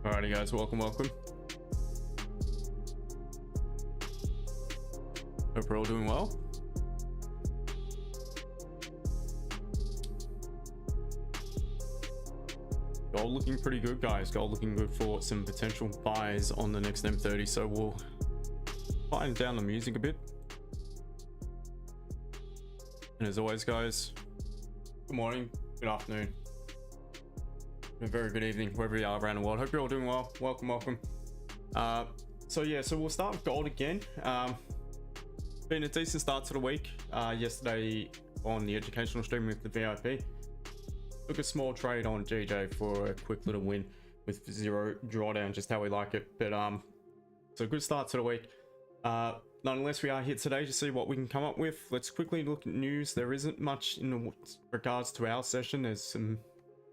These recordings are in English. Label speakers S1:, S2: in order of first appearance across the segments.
S1: Alrighty guys, welcome. Hope we're all doing well. Gold looking pretty good, guys. Gold looking good for some potential buys on the next M30. So we'll quieten down the music a bit. And as always, guys, good morning, good afternoon, a very good evening wherever you are around the world. Hope you're all doing well. Welcome. So we'll start with gold again. Been a decent start to the week. Yesterday on the educational stream with the VIP, took a small trade on GJ for a quick little win with 0 drawdown, just how we like it. But so good start to the week. Nonetheless, we are here today to see what we can come up with. Let's quickly look at news. There isn't much in regards to our session. There's some,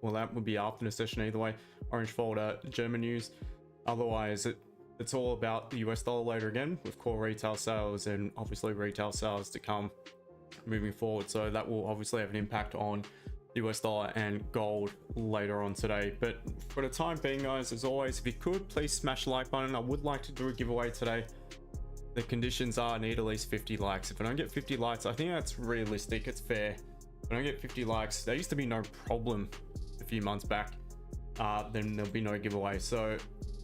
S1: well, that would be after the session either way. Orange folder, German news. Otherwise, it's all about the US dollar later again, with core retail sales and obviously retail sales to come moving forward. So that will obviously have an impact on the US dollar and gold later on today. But for the time being, guys, as always, if you could please smash the like button. I would like to do a giveaway today. The conditions are I need at least 50 likes. If I don't get 50 likes, I think that's realistic. It's fair. If I don't get 50 likes, there used to be no problem a few months back. Then there'll be no giveaway. So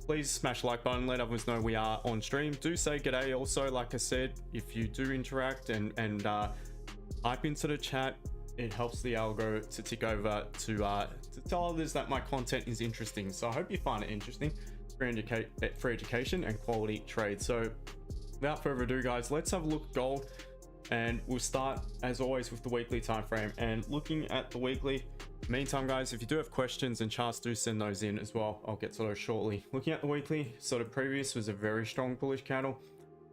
S1: please smash the like button. Let others know we are on stream. Do say g'day. Also, like I said, if you do interact and type into the chat, it helps the algo to tick over to tell others that my content is interesting. So I hope you find it interesting. Free education and quality trade. So without further ado, guys, let's have a look at gold, and we'll start as always with the weekly time frame. And looking at the weekly, meantime, guys, if you do have questions and charts, do send those in as well. I'll get to those shortly. Looking at the weekly, so the previous was a very strong bullish candle.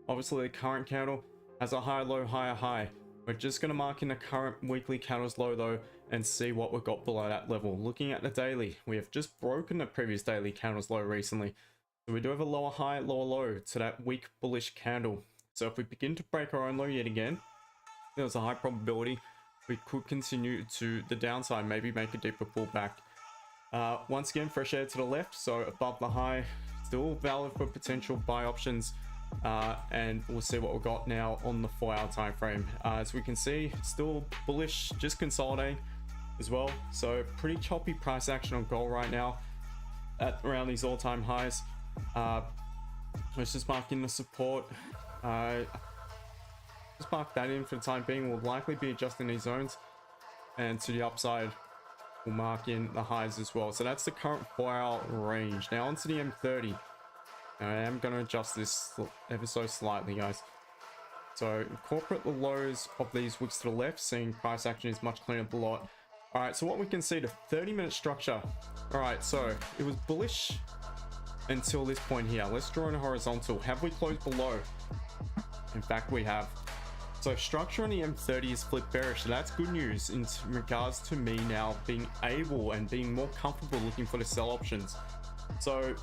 S1: Obviously the current candle has a high low, higher high. We're just going to mark in the current weekly candle's low though and see what we've got below that level. Looking at the daily, we have just broken the previous daily candle's low recently. So we do have a lower high, lower low to that weak bullish candle. So if we begin to break our own low yet again, there's a high probability we could continue to the downside, maybe make a deeper pullback. Once again, fresh air to the left, so above the high, still valid for potential buy options. And we'll see what we've got now on the 4-hour time frame. As we can see, still bullish, just consolidating as well. So pretty choppy price action on gold right now at around these all-time highs. Let's just mark in the support. Just mark that in for the time being. We'll likely be adjusting these zones, and to the upside we'll mark in the highs as well. So that's the current 4-hour range. Now onto the M30. I am going to adjust this ever so slightly, guys. So incorporate the lows of these wicks to the left, seeing price action is much cleaner below it. All right, so what we can see, the 30-minute structure. All right, so it was bullish until this point here. Let's draw in a horizontal. Have we closed below? In fact, we have. So structure on the M30 is flipped bearish. So that's good news in regards to me now being able and being more comfortable looking for the sell options. So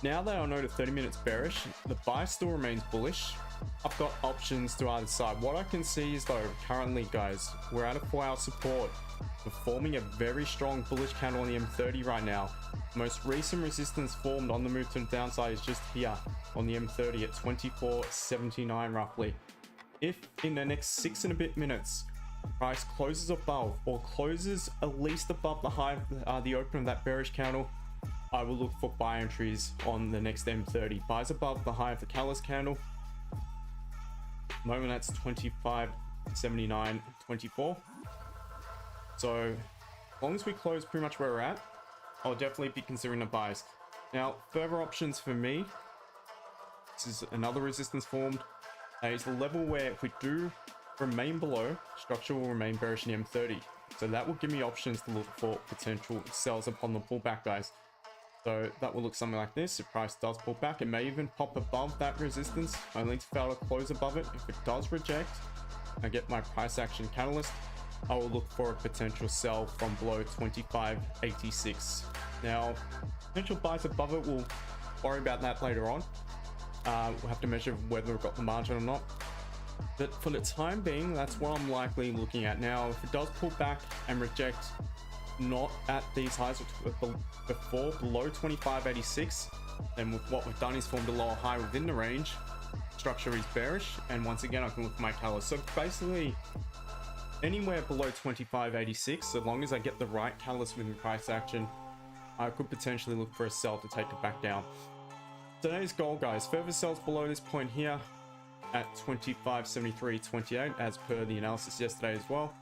S1: now that I know the 30 minutes bearish, the buy still remains bullish. I've got options to either side. What I can see is though, currently guys, we're at a 4-hour support. We're forming a very strong bullish candle on the M30 right now. Most recent resistance formed on the move to the downside is just here on the M30 at 24.79 roughly. If in the next 6 and a bit minutes price closes above or closes at least above the high, the open of that bearish candle, I will look for buy entries on the next M30. Buys above the high of the catalyst candle. At the moment that's 25.79.24. So as long as we close pretty much where we're at, I'll definitely be considering the buys. Now, further options for me, this is another resistance formed. It's the level where if we do remain below, structure will remain bearish in the M30. So that will give me options to look for potential sells upon the pullback, guys. So that will look something like this. If price does pull back, it may even pop above that resistance, only to fail to close above it. If it does reject, I get my price action catalyst. I will look for a potential sell from below 25.86. Now, potential buys above it, we'll worry about that later on. We'll have to measure whether we've got the margin or not. But for the time being, that's what I'm likely looking at. Now, if it does pull back and reject not at these highs before below 25.86, then with what we've done is formed a lower high within the range. Structure is bearish, and once again I can look for my catalyst. So basically anywhere below 25.86, so long as I get the right catalyst within price action, I could potentially look for a sell to take it back down. Today's goal, guys, further sells below this point here at 25.73.28 as per the analysis yesterday as well.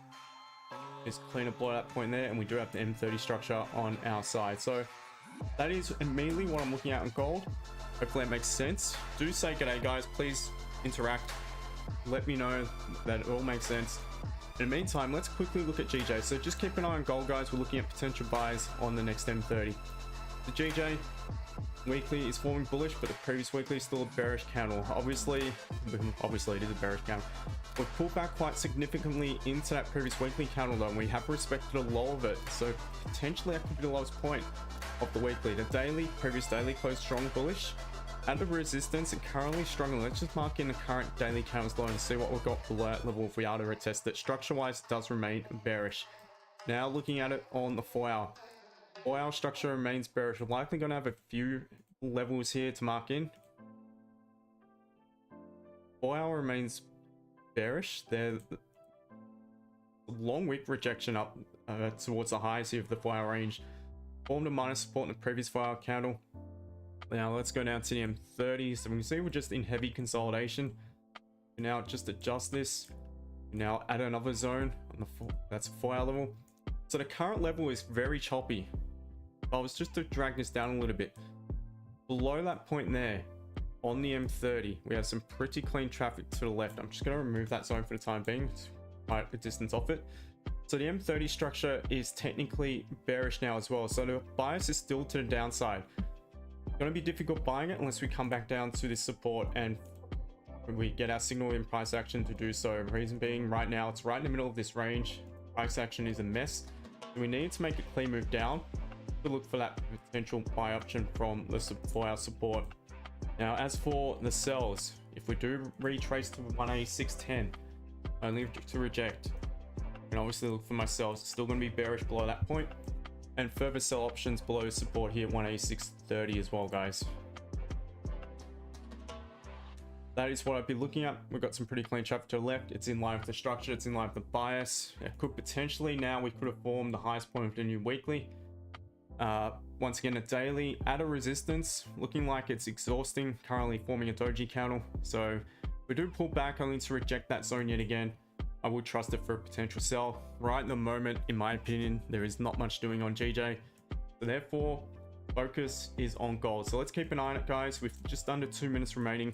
S1: Is cleaner below that point there, and we do have the M30 structure on our side. So that is immediately what I'm looking at on gold. Hopefully that makes sense. Do say g'day, guys. Please interact. Let me know that it all makes sense. In the meantime, let's quickly look at GJ. So just keep an eye on gold, guys. We're looking at potential buys on the next M30. The GJ weekly is forming bullish, but the previous weekly is still a bearish candle. Obviously it is a bearish candle. We've pulled back quite significantly into that previous weekly candle though, and we have respected a low of it. So potentially that could be the lowest point of the weekly. The daily, previous daily closed strong bullish. At the resistance and currently struggling. Let's just mark in the current daily candles low and see what we've got below that level if we are to retest it. Structure wise, it does remain bearish. Now looking at it on the 4 hour. 4 hour structure remains bearish. We're likely going to have a few levels here to mark in. 4 hour remains bearish. There, long wick rejection up towards the highs here of the 4 hour range. Formed a minor support in the previous 4 hour candle. Now let's go down to the M30. So we can see we're just in heavy consolidation. Now just adjust this. Now add another zone on the that's a 4 hour level. So the current level is very choppy. If I was just to drag this down a little bit, below that point there on the M30, we have some pretty clean traffic to the left. I'm just going to remove that zone for the time being, quite a distance off it. So the M30 structure is technically bearish now as well. So the bias is still to the downside. It's going to be difficult buying it unless we come back down to this support and we get our signal in price action to do so. Reason being, right now it's right in the middle of this range. Price action is a mess. So we need to make a clean move down to look for that potential buy option from the 4 hour support. Now as for the sells, if we do retrace to 186.10, only to reject, and obviously look for my sells. It's still going to be bearish below that point, and further sell options below support here at 186.30 as well, guys. That is what I'd be looking at. We've got some pretty clean traffic to the left. It's in line with the structure. It's in line with the bias. It could potentially, now we could have formed the highest point of the new weekly. Once again, a daily at a resistance, looking like it's exhausting, currently forming a doji candle. So if we do pull back only to reject that zone yet again, I would trust it for a potential sell. Right in the moment, in my opinion, there is not much doing on GJ. So therefore, focus is on gold. So let's keep an eye on it, guys, with just under 2 minutes remaining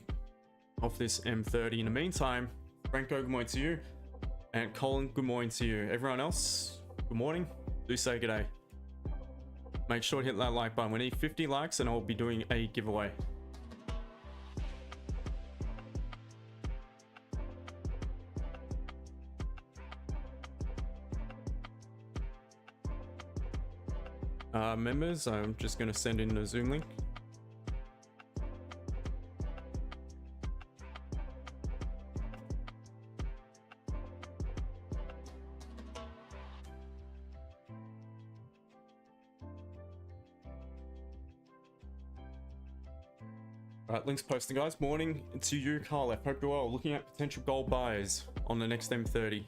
S1: of this M30. In the meantime, Franco, good morning to you. And Colin, good morning to you. Everyone else, good morning. Do say good day. Make sure to hit that like button. We need 50 likes and I'll be doing a giveaway. Members, I'm just going to send in the Zoom link. Alright, links posted, guys. Morning to you, Carl. I hope you're well. Looking at potential gold buys on the next M30.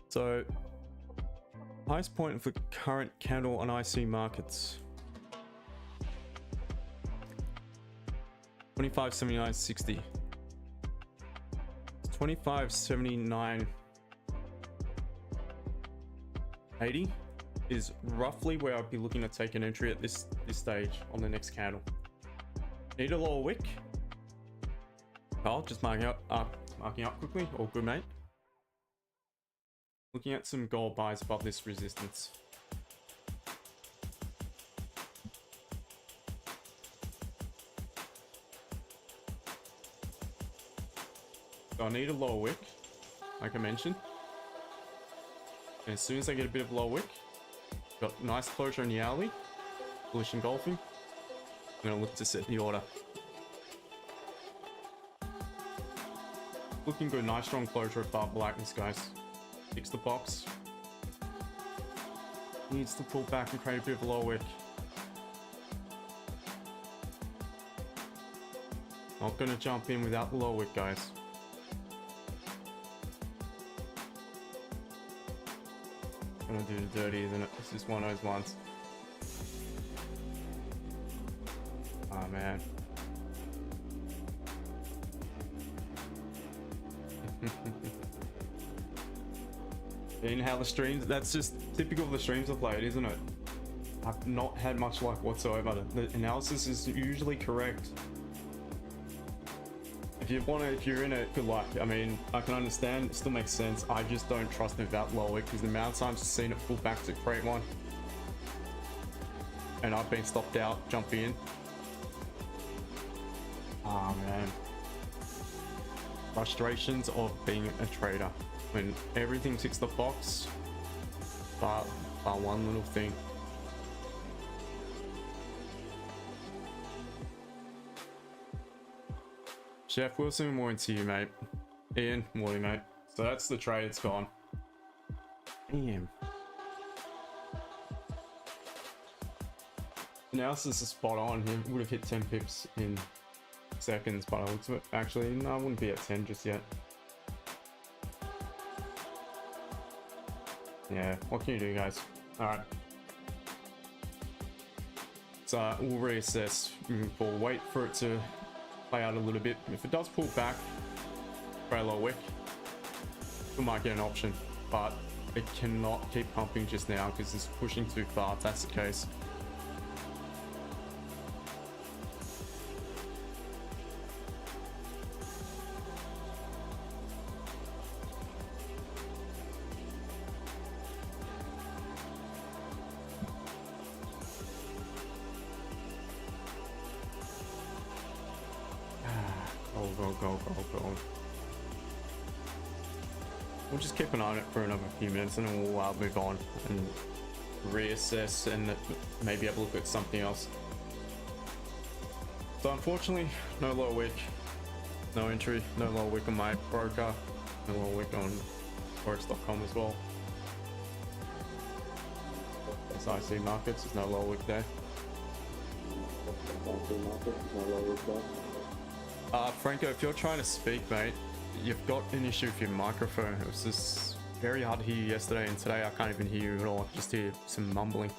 S1: So Highest point of the current candle on IC markets. 25.79.60. 25.79.80 is roughly where I'd be looking to take an entry at this stage on the next candle. Need a lower wick. Carl, just marking up quickly. All good, mate. Looking at some gold buys above this resistance. So I need a lower wick, like I mentioned. And as soon as I get a bit of low wick, got nice closure in the alley, bullish engulfing, I'm gonna look to set the order. Looking good, nice strong closure above blackness, guys. Fix the box. Needs to pull back and create a bit of a low wick. Not gonna jump in without the low wick, guys. Gonna do the dirty, isn't it? This is one of those ones. Oh man. In how the streams, that's just typical of the streams I played, isn't it? I've not had much luck whatsoever. The analysis is usually correct. If you're in it, good luck. I mean, I can understand, it still makes sense. I just don't trust it without low wick because the amount of times I've seen it pull back to create one. And I've been stopped out, jump in. Oh man. Frustrations of being a trader. When everything ticks the box, but one little thing. Chef Wilson, more into you, mate. Ian, morning, mate. So that's the trade, it's gone. Damn. Analysis is spot on. He would have hit 10 pips in seconds, but I looked at it. Actually, no, I wouldn't be at 10 just yet. Yeah, what can you do, guys? Alright. So we'll reassess moving forward. Wait for it to play out a little bit. If it does pull back, very low wick, we might get an option, but it cannot keep pumping just now because it's pushing too far if that's the case. Go. We'll just keep an eye on it for another few minutes and then we'll move on and reassess and maybe have a look at something else. So unfortunately, no low wick, no entry, no low wick on my broker, no low wick on forex.com as well. It's IC markets, there's no low wick there. Franco, if you're trying to speak, mate, you've got an issue with your microphone. It was just very hard to hear you yesterday, and today I can't even hear you at all. I just hear some mumbling.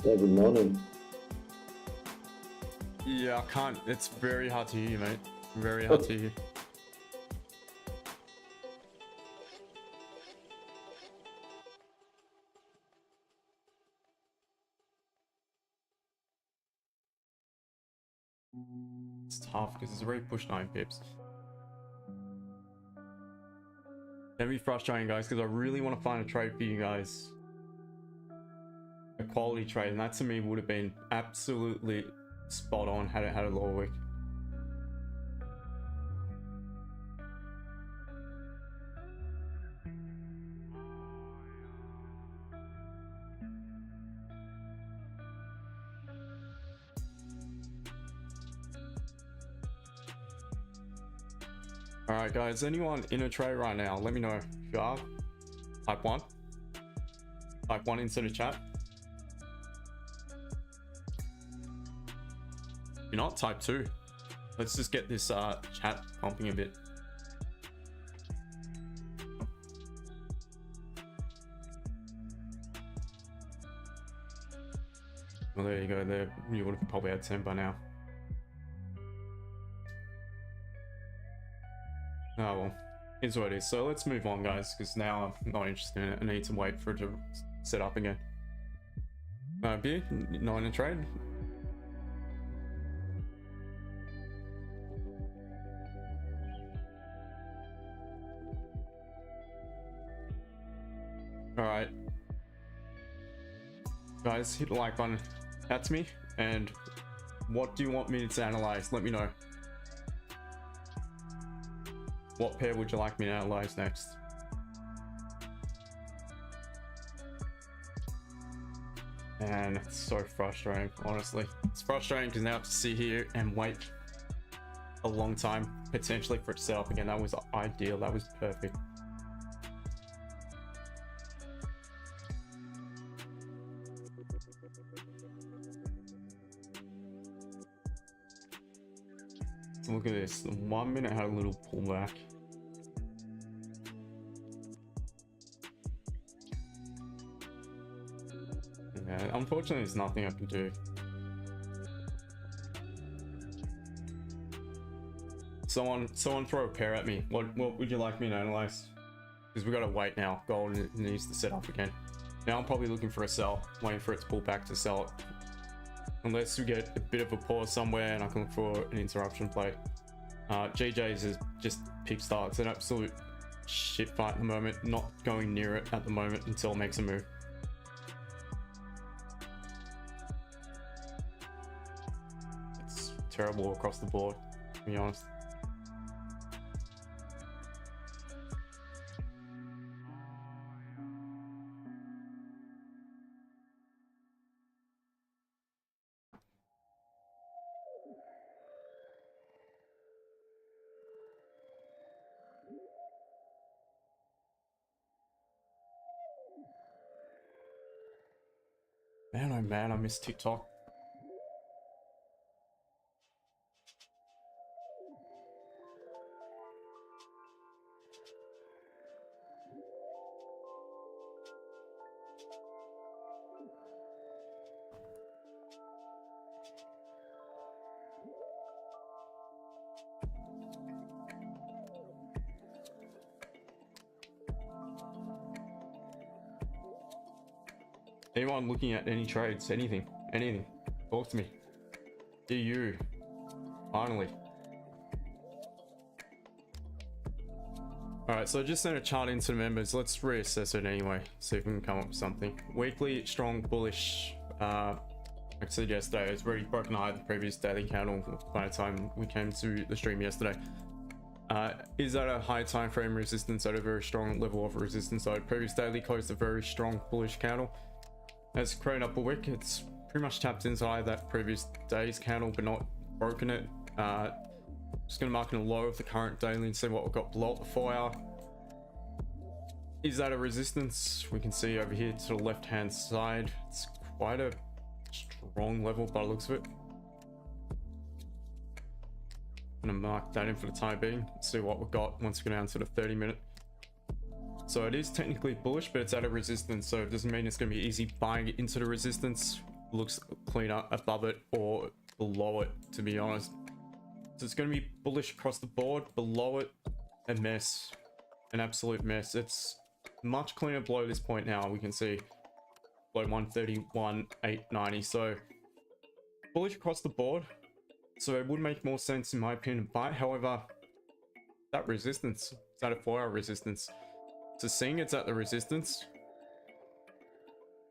S2: Yeah, good morning.
S1: Yeah, I can't. It's very hard to hear you, mate. Very hard to hear you. It's tough because it's already pushed 9 pips. That'd be frustrating, guys, because I really want to find a trade for you guys. A quality trade, and that to me would have been absolutely spot on had it had a lower wick. Alright guys, anyone in a trade right now, let me know. If you are, type 1. Type 1 into the chat. If you're not, type 2. Let's just get this chat pumping a bit. Well, there you go. There, you would have probably had 10 by now. Oh well, it's what it is. So let's move on, guys, because now I'm not interested in it. I need to wait for it to set up again. Beer, not in a trade. All right, guys, hit the like button. That's me. And what do you want me to analyze? Let me know. What pair would you like me to analyze next? And it's so frustrating, honestly. It's frustrating because now I have to sit here and wait a long time, potentially, for it to set up again. That was ideal. That was perfect. So look at this. 1 minute had a little pullback. Yeah, unfortunately, there's nothing I can do. Someone throw a pair at me. What would you like me to analyze? Because we gotta wait now. Gold needs to set up again. Now I'm probably looking for a sell, waiting for it to pull back to sell it. Unless we get a bit of a pause somewhere and I can look for an interruption play. GJ's is just pick start. It's an absolute shit fight at the moment. Not going near it at the moment until it makes a move. It's terrible across the board, to be honest. Man, oh man, I miss TikTok. Anyone looking at any trades, anything, talk to me. Do you finally? All right, so I just sent a chart into the members. Let's reassess it anyway, see if we can come up with something. Weekly strong bullish. Like I said yesterday, it's already broken high the previous daily candle by the time we came to the stream yesterday. Is that a high time frame resistance at a very strong level of resistance? So previous daily closed a very strong bullish candle. Has created up a wick. It's pretty much tapped inside that previous day's candle but not broken it. Just gonna mark in a low of the current daily and see what we've got below the 4 hour. Is that a resistance? We can see over here to the left hand side, it's quite a strong level by the looks of it. I'm gonna mark that in for the time being, see what we've got once we go down to the 30-minute. So it is technically bullish, but it's at a resistance, so it doesn't mean it's going to be easy buying it into the resistance. It looks cleaner above it or below it, to be honest. So it's going to be bullish across the board. Below it, a mess, an absolute mess. It's much cleaner below this point now. We can see below 131,890. So bullish across the board. So it would make more sense in my opinion to buy. However, that resistance, it's at a 4 hour resistance. So seeing it's at the resistance,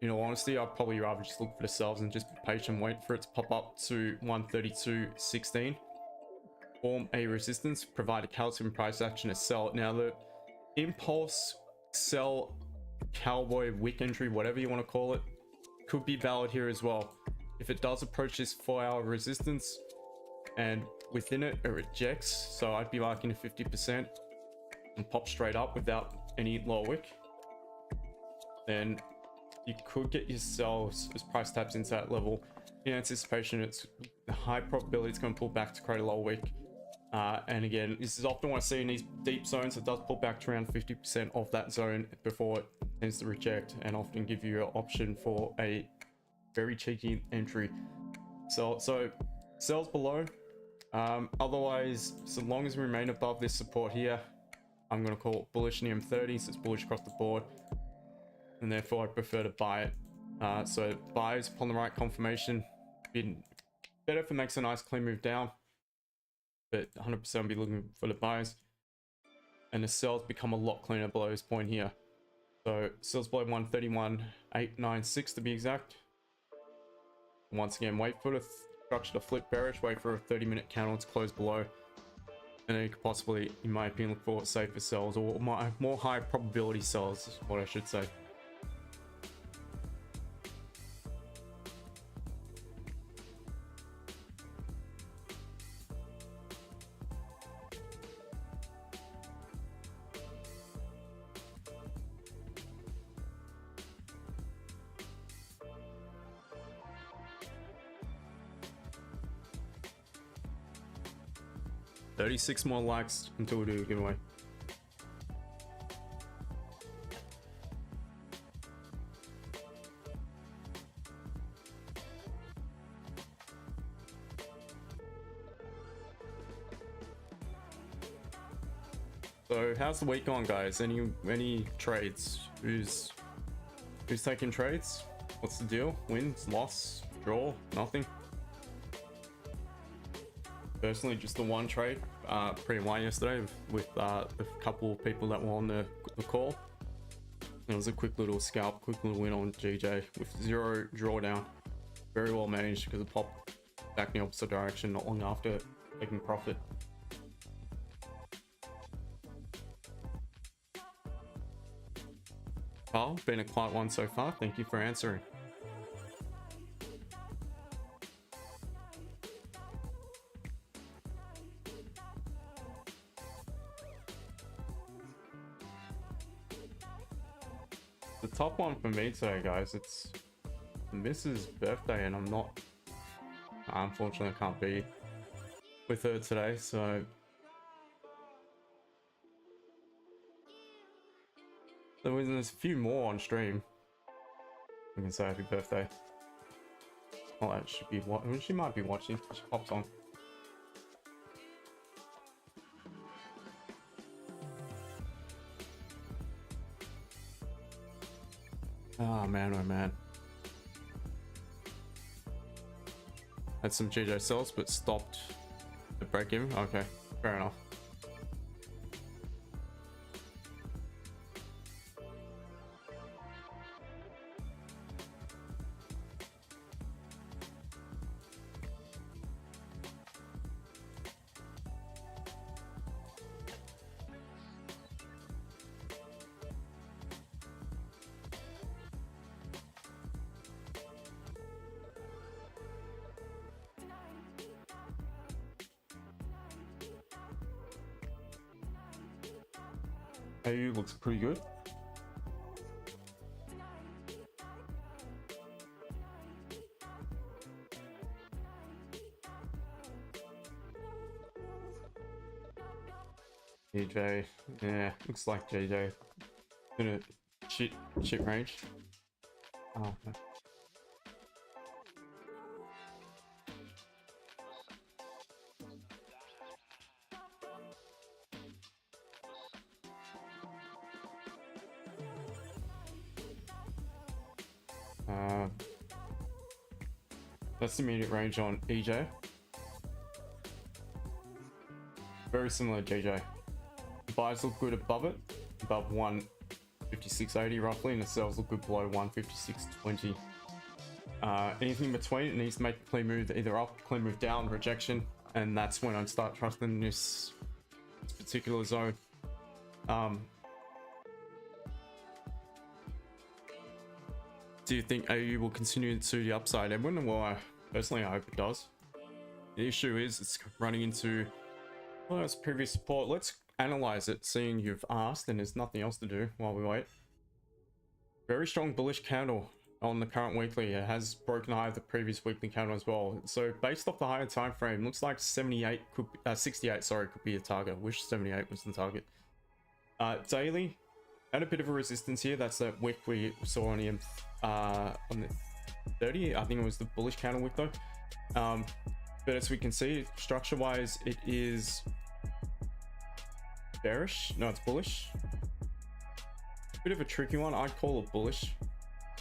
S1: in all honesty, I'd probably rather just look for the sells and just be patient and wait for it to pop up to 132.16. Form a resistance, provide a calcium price action to sell it. Now the impulse sell cowboy wick entry, whatever you want to call it, could be valid here as well. If it does approach this 4 hour resistance and within it rejects, so I'd be marking a 50% and pop straight up without any lower wick, then you could get yourselves as price taps into that level in anticipation. It's a high probability it's going to pull back to create a lower wick, and again, this is often what I see in these deep zones. It does pull back to around 50% of that zone before it tends to reject, and often give you an option for a very cheeky entry. So sells below. Otherwise, so long as we remain above this support here, I'm going to call it bullish in the M30, so it's bullish across the board, and therefore I prefer to buy it. So buys upon the right confirmation. Better if it makes a nice clean move down, but 100% I'll be looking for the buys. And the sells become a lot cleaner below this point here. So sells below 131.896 to be exact. Once again, wait for the structure to flip bearish, wait for a 30-minute candle to close below, and then you could possibly, in my opinion, look for safer sells, or more high probability sells is what I should say. $36 more likes until we do a giveaway. So how's the week gone, guys? Any trades? Who's taking trades? What's the deal? Wins, loss, draw, nothing? Personally, just the one trade, pre-wine yesterday with a couple of people that were on the call. It was a quick little scalp, quick little win on GJ with 0 drawdown. Very well managed because it popped back in the opposite direction not long after taking profit. Carl, been a quiet one so far. Thank you for answering. The top one for me today, guys, it's Mrs. birthday, and I'm not, unfortunately I can't be with her today, so there's a few more on stream. I can say happy birthday. Oh, that should be what she might be watching. She pops on. Oh man, oh man. Had some GJ sells, but stopped the break even. Okay, fair enough. AU looks pretty good. JJ, yeah, looks like JJ in a shit range. Oh, okay. That's the immediate range on EJ. Very similar to JJ. Buys look good above it, above 156.80 roughly, and the sells look good below 156.20. Anything in between, it needs to make a clean move either up, clean move down, rejection, and that's when I'd start trusting this particular zone. Do you think AU will continue to the upside, Edwin? Well, personally, I hope it does. The issue is it's running into, well, its previous support. Let's analyze it, seeing you've asked and there's nothing else to do while we wait. Very strong bullish candle on the current weekly. It has broken high of the previous weekly candle as well. So based off the higher time frame, looks like 68 could 68, sorry, could be a target. I wish 78 was the target. Daily, at a bit of a resistance here. That's that wick we saw on the 30. I think it was the bullish candle wick though. But as we can see, structure wise, it is bearish. No, it's bullish. Bit of a tricky one. I'd call it bullish.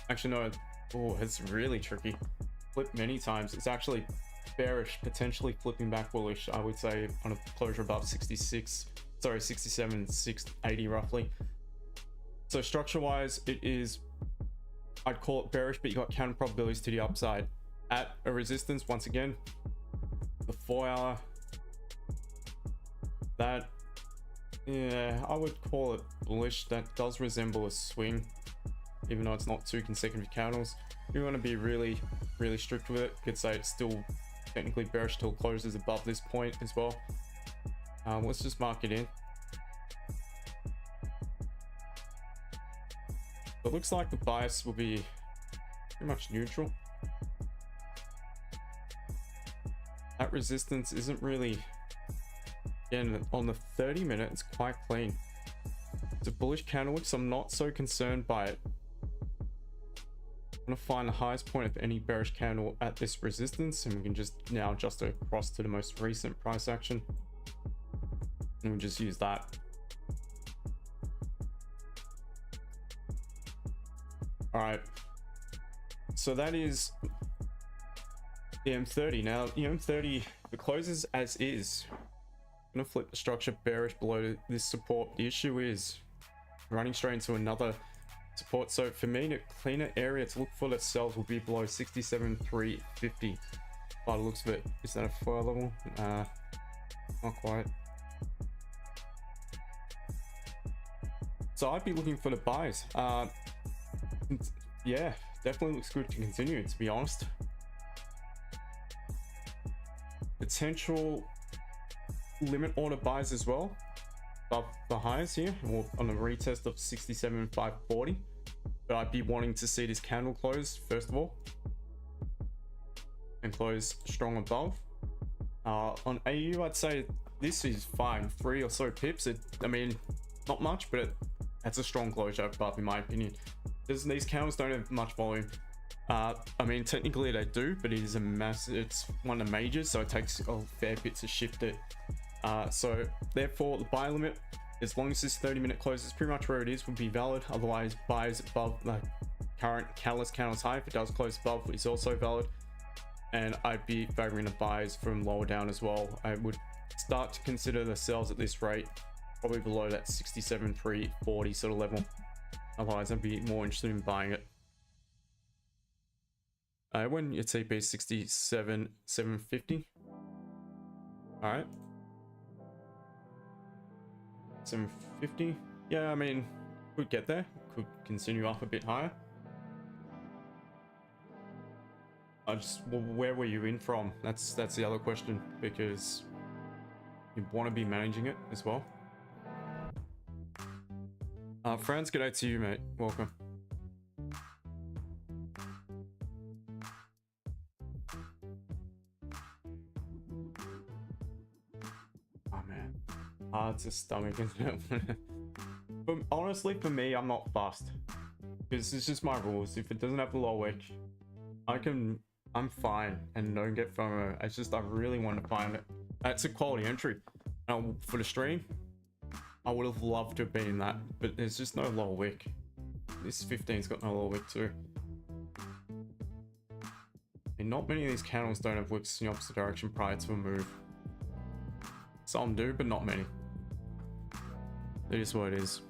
S1: Actually, no. Oh, it's really tricky. Flipped many times. It's actually bearish, potentially flipping back bullish. I would say on a closure above 66. Sorry, 67, 680 roughly. So structure wise, it is, I'd call it bearish, but you got counter probabilities to the upside. At a resistance, once again, the 4 hour, that, yeah, I would call it bullish. That does resemble a swing, even though it's not 2 consecutive candles. You want to be really strict with it. You could say it's still technically bearish till it closes above this point as well. Let's just mark it in. It looks like the bias will be pretty much neutral. That resistance isn't really, again, on the 30 minute, it's quite clean. It's a bullish candle, so I'm not so concerned by it. I'm going to find the highest point of any bearish candle at this resistance, and we can just now adjust it across to the most recent price action. And we'll just use that. All right, so that is the M30. Now the M30, the closes as is. I'm gonna flip the structure bearish below this support. The issue is running straight into another support. So for me, the cleaner area to look for that sells will be below 67,350. By the looks of it, is that a 4 level? Not quite. So I'd be looking for the buys. Yeah, definitely looks good to continue, to be honest. Potential limit order buys as well above the highs here, or on a retest of 67,540. But I'd be wanting to see this candle close first of all and close strong above. On AU, I'd say this is fine, 3 or so pips. I mean, not much, but that's a strong closure above in my opinion. These candles don't have much volume. I mean, technically they do, but it is a massive, it's one of the majors, so it takes a fair bit to shift it. So therefore the buy limit, as long as this 30-minute close is pretty much where it is, would be valid. Otherwise, buys above the current catalyst candles high, if it does close above, is also valid. And I'd be favoring the buys from lower down as well. I would start to consider the sells at this rate, probably below that 67,340 sort of level. Otherwise, I'd be more interested in buying it. When your TP is 67,750. All right. 750. Yeah, I mean, could get there. Could continue up a bit higher. Well, where were you in from? That's the other question, because you want to be managing it as well. Franz, good day to you, mate. Welcome. Oh man, hard to stomach, isn't it? But honestly, for me, I'm not fussed because it's just my rules. If it doesn't have the low wick, I'm fine and don't get FOMO. It's just I really want to find it. It's a quality entry. For the stream, I would have loved to have been in that, but there's just no lower wick. This 15's got no lower wick too. And not many of these candles don't have wicks in the opposite direction prior to a move. Some do, but not many. It is what it is.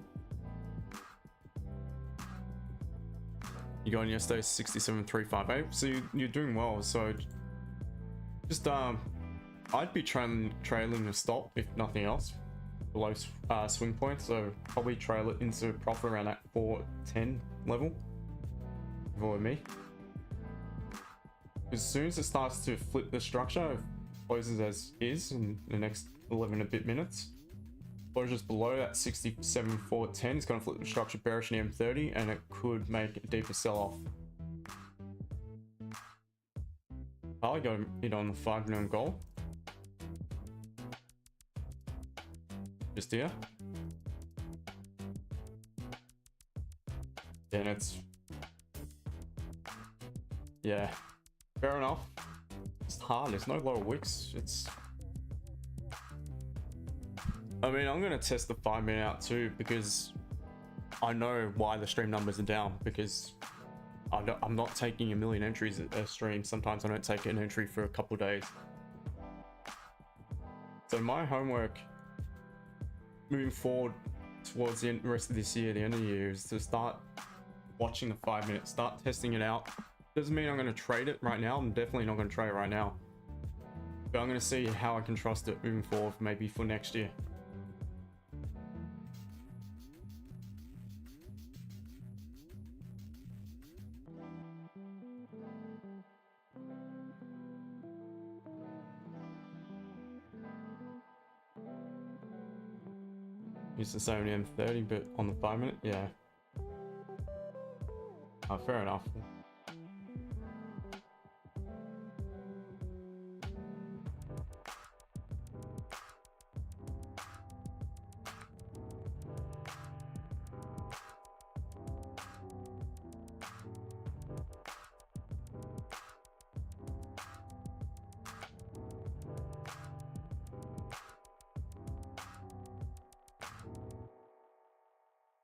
S1: You got in yesterday 67,358, so you're doing well. So just I'd be trailing the stop if nothing else below swing point, so probably trail it into profit around that 410 level. Avoid me. As soon as it starts to flip the structure, it closes as is in the next 11 a bit minutes. Closures below that 67,410 is going to flip the structure bearish in the M30, and it could make a deeper sell-off. I'll go hit on the 5 million gold. Just here. Then it's, yeah, fair enough. It's hard. There's no lower wicks. I mean, I'm gonna test the 5-minute out too because I know why the stream numbers are down, because I'm not taking a million entries a stream. Sometimes I don't take an entry for a couple of days. So my homework moving forward towards the rest of this year, the end of the year, is to start watching the 5 minutes, start testing it out. Doesn't mean I'm going to trade it right now. I'm definitely not going to trade it right now, but I'm going to see how I can trust it moving forward, maybe for next year. It's the same M30, but on the 5 minute, yeah. Fair enough.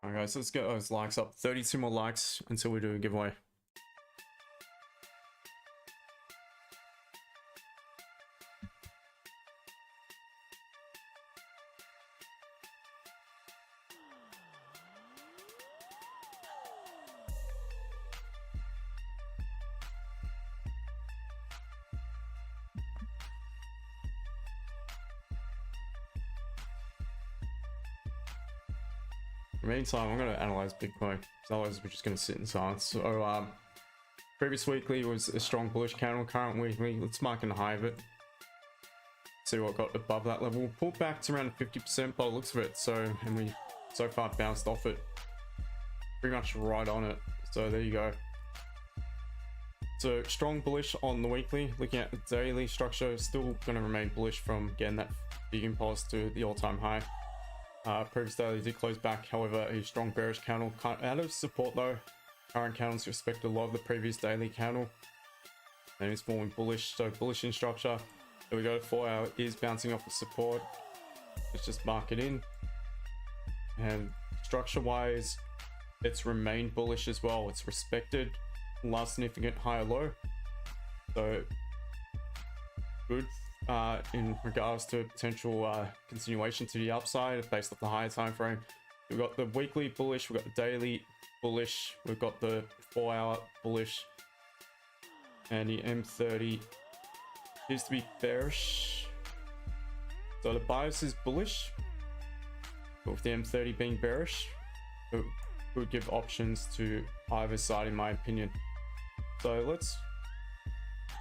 S1: Alright guys, let's get those likes up. 32 more likes until we do a giveaway. In the meantime, I'm going to analyze Bitcoin, so otherwise we're just going to sit in silence. So previous weekly was a strong bullish candle. Current weekly, let's mark in the high of it, see what got above that level. Pulled back to around 50% by the looks of it, and we so far bounced off it pretty much right on it. So there you go. So strong bullish on the weekly. Looking at the daily structure, still going to remain bullish from getting that big impulse to the all-time high. Previous daily did close back, however a strong bearish candle out of support though. Current candles respect a lot of the previous daily candle, and it's forming bullish, so bullish in structure. There we go. 4 hour is bouncing off the support. Let's just mark it in, and structure wise it's remained bullish as well. It's respected last significant high or low, so good in regards to potential continuation to the upside based off the higher time frame. We've got the weekly bullish, we've got the daily bullish, we've got the 4 hour bullish, and the M30 appears to be bearish. So the bias is bullish, but with the M30 being bearish, it would give options to either side in my opinion. So let's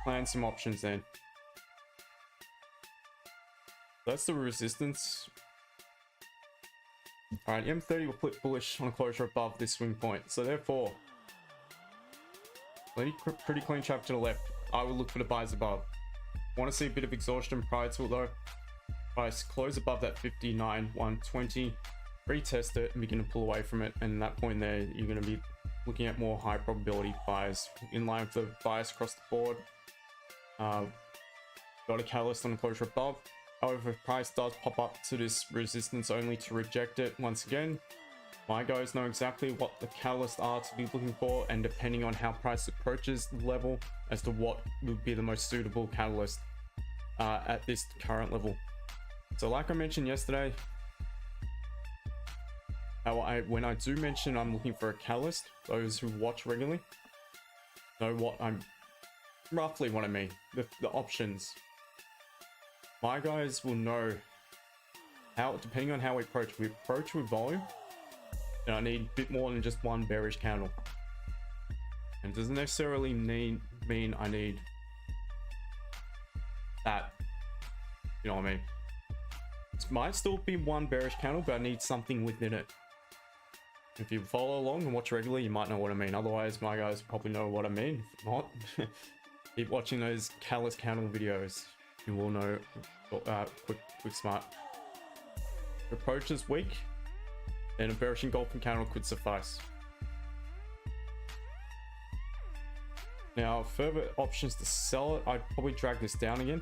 S1: plan some options then. That's the resistance. Alright, M30 will flip bullish on a closure above this swing point. So therefore, pretty clean trap to the left. I will look for the buys above. Want to see a bit of exhaustion prior to it though. Price close above that 59,120. Retest it and begin to pull away from it. And at that point there, you're going to be looking at more high probability buys in line with the bias across the board. Got a catalyst on the closure above. However, if price does pop up to this resistance only to reject it once again, my guys know exactly what the catalysts are to be looking for, and depending on how price approaches the level as to what would be the most suitable catalyst at this current level. So like I mentioned yesterday, when I do mention I'm looking for a catalyst, those who watch regularly know roughly what I mean, the options. My guys will know how, depending on how we approach with volume, and I need a bit more than just one bearish candle. And it doesn't necessarily mean I need that, you know what I mean? It might still be one bearish candle, but I need something within it. If you follow along and watch regularly, you might know what I mean. Otherwise, my guys probably know what I mean. If not, keep watching those catalyst candle videos. You will know quick smart. If approach is weak, then a bearish engulfing candle could suffice. Now, further options to sell it, I'd probably drag this down again.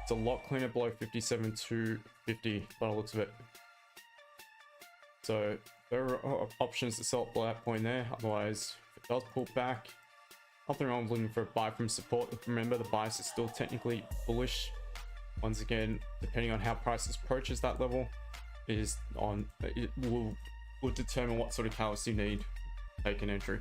S1: It's a lot cleaner below 57,250 by the looks of it. So there are options to sell it below that point there. Otherwise, if it does pull back, nothing wrong with looking for a buy from support. Remember, the bias is still technically bullish. Once again, depending on how prices approaches that level, it will determine what sort of catalyst you need to take an entry.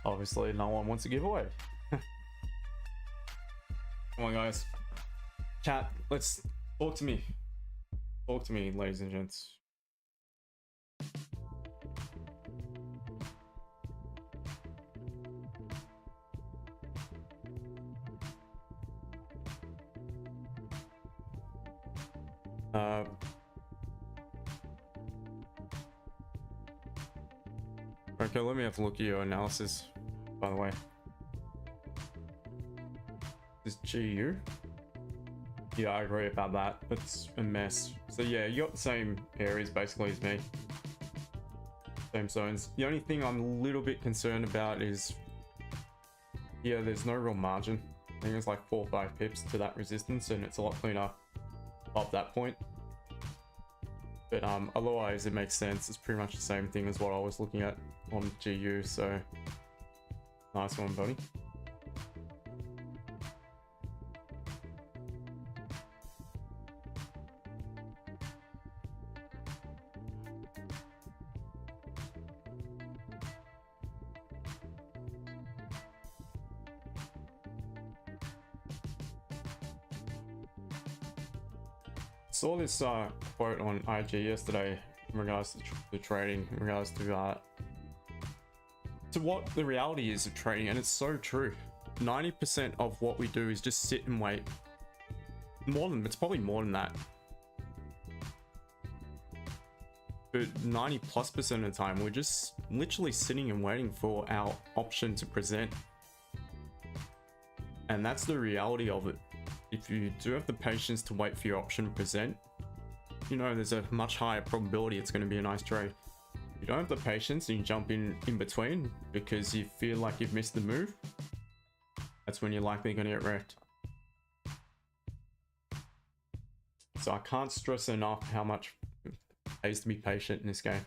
S1: Obviously, no one wants a giveaway. Come on, guys. Chat, let's talk to me. Talk to me, ladies and gents. Okay, let me have a look at your analysis, by the way. This GU? Yeah, I agree about that. It's a mess. So yeah, you got the same areas basically as me. Same zones. The only thing I'm a little bit concerned about is, yeah, there's no real margin. I think it's like 4 or 5 pips to that resistance, and it's a lot cleaner up that point. But otherwise it makes sense. It's pretty much the same thing as what I was looking at on GU, so nice one, buddy. Saw this quote on IG yesterday in regards to the trading, in regards to what the reality is of trading, and it's so true. 90% of what we do is just sit and wait. It's probably more than that. But 90+% of the time, we're just literally sitting and waiting for our option to present. And that's the reality of it. If you do have the patience to wait for your option to present, you know there's a much higher probability it's going to be a nice trade. If you don't have the patience and you jump in between because you feel like you've missed the move, that's when you're likely going to get wrecked. So I can't stress enough how much it pays to be patient in this game.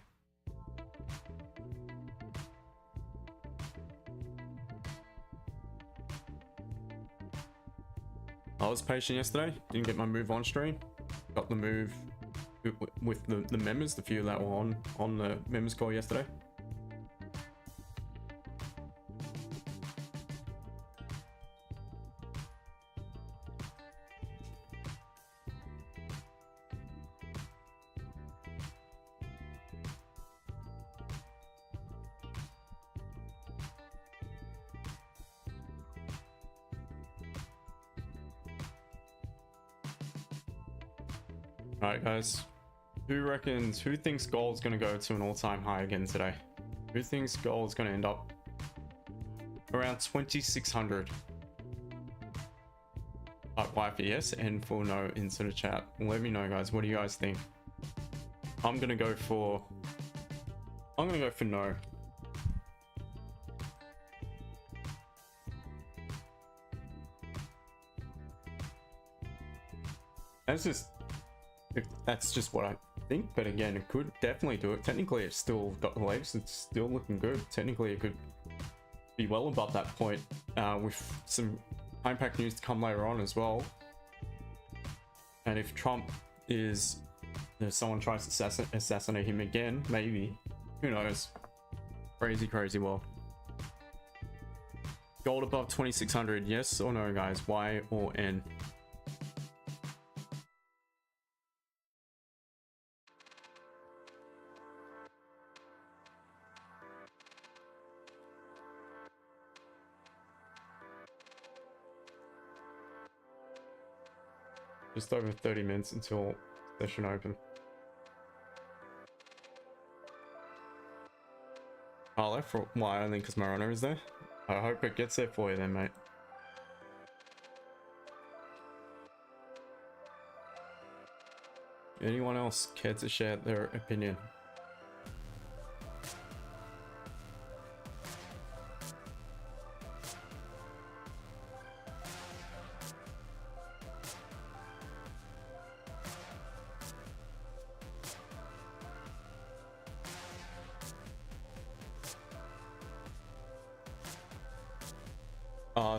S1: I was patient yesterday, didn't get my move on stream, got the move with the members, the few that were on the members call yesterday. Alright guys, who thinks gold's going to go to an all-time high again today? Who thinks gold's going to end up around 2,600? Y for yes and for no into the chat. Let me know guys, what do you guys think? I'm going to go for no. That's just what I think, but again, it could definitely do it. Technically, it's still got the legs. It's still looking good. Technically, it could be well above that point with some impact news to come later on as well. And if Trump is, if someone tries to assassinate him again, maybe, who knows? Crazy world. Gold above 2,600, yes or no, guys? Y or N? Just over 30 minutes until session open. I left for why? Only because my runner is there. I hope it gets there for you then, mate. Anyone else care to share their opinion?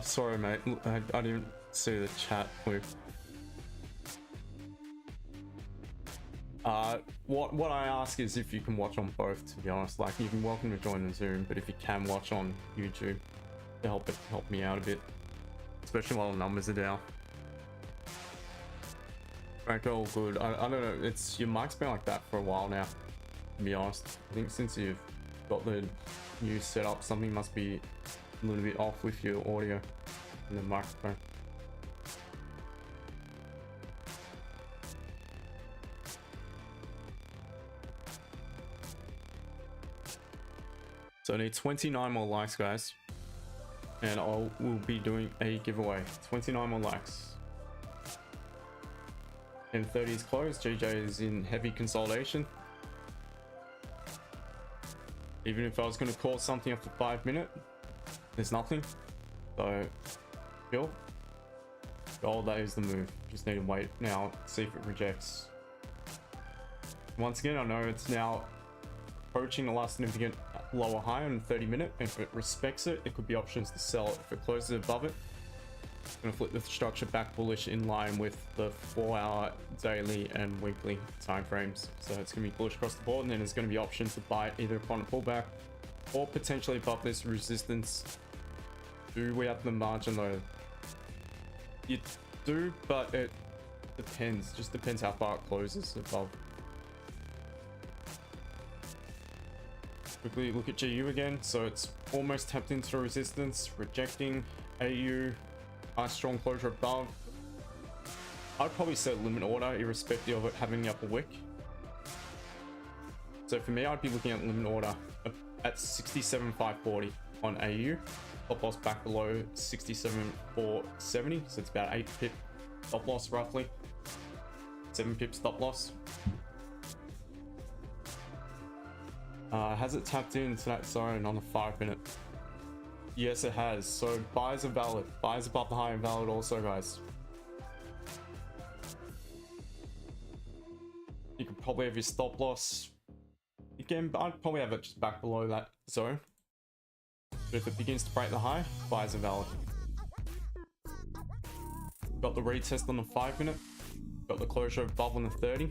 S1: Sorry mate, I didn't see the chat, Luke. What I ask is if you can watch on both, to be honest. Like, you're welcome to join the Zoom, but if you can watch on YouTube to help me out a bit, especially while the numbers are down. Right, all good. I don't know, it's your mic's been like that for a while now, to be honest. I think since you've got the new setup, something must be a little bit off with your audio and the microphone. So I need 29 more likes, guys, and we'll be doing a giveaway. 29 more likes. And 30 is closed. GJ is in heavy consolidation. Even if I was going to call something after 5 minutes, there's nothing. So, chill. Gold, that is the move. Just need to wait now, see if it rejects. Once again, I know it's now approaching the last significant lower high on 30 minute. If it respects it, it could be options to sell it. If it closes above it, it's going to flip the structure back bullish in line with the 4-hour, daily, and weekly time frames. So it's going to be bullish across the board, and then there's going to be options to buy it either upon a pullback or potentially above this resistance. Do we have the margin though? You do, but it depends. Just depends how far it closes above. Quickly look at GU again. So it's almost tapped into resistance, rejecting. AU, nice strong closure above. I'd probably set limit order irrespective of it having the upper wick. So for me, I'd be looking at limit order at 67,540 on AU. Stop loss back below 67,470. So it's about 8 pip stop loss roughly. 7 pip stop loss. Has it tapped into that zone on the 5 minute? Yes, it has. So buys are valid. Buys above the high and valid also, guys. You could probably have your stop loss. Again, I'd probably have it just back below that zone. But if it begins to break the high, buys are valid. Got the retest on the 5 minute. Got the closure above on the 30.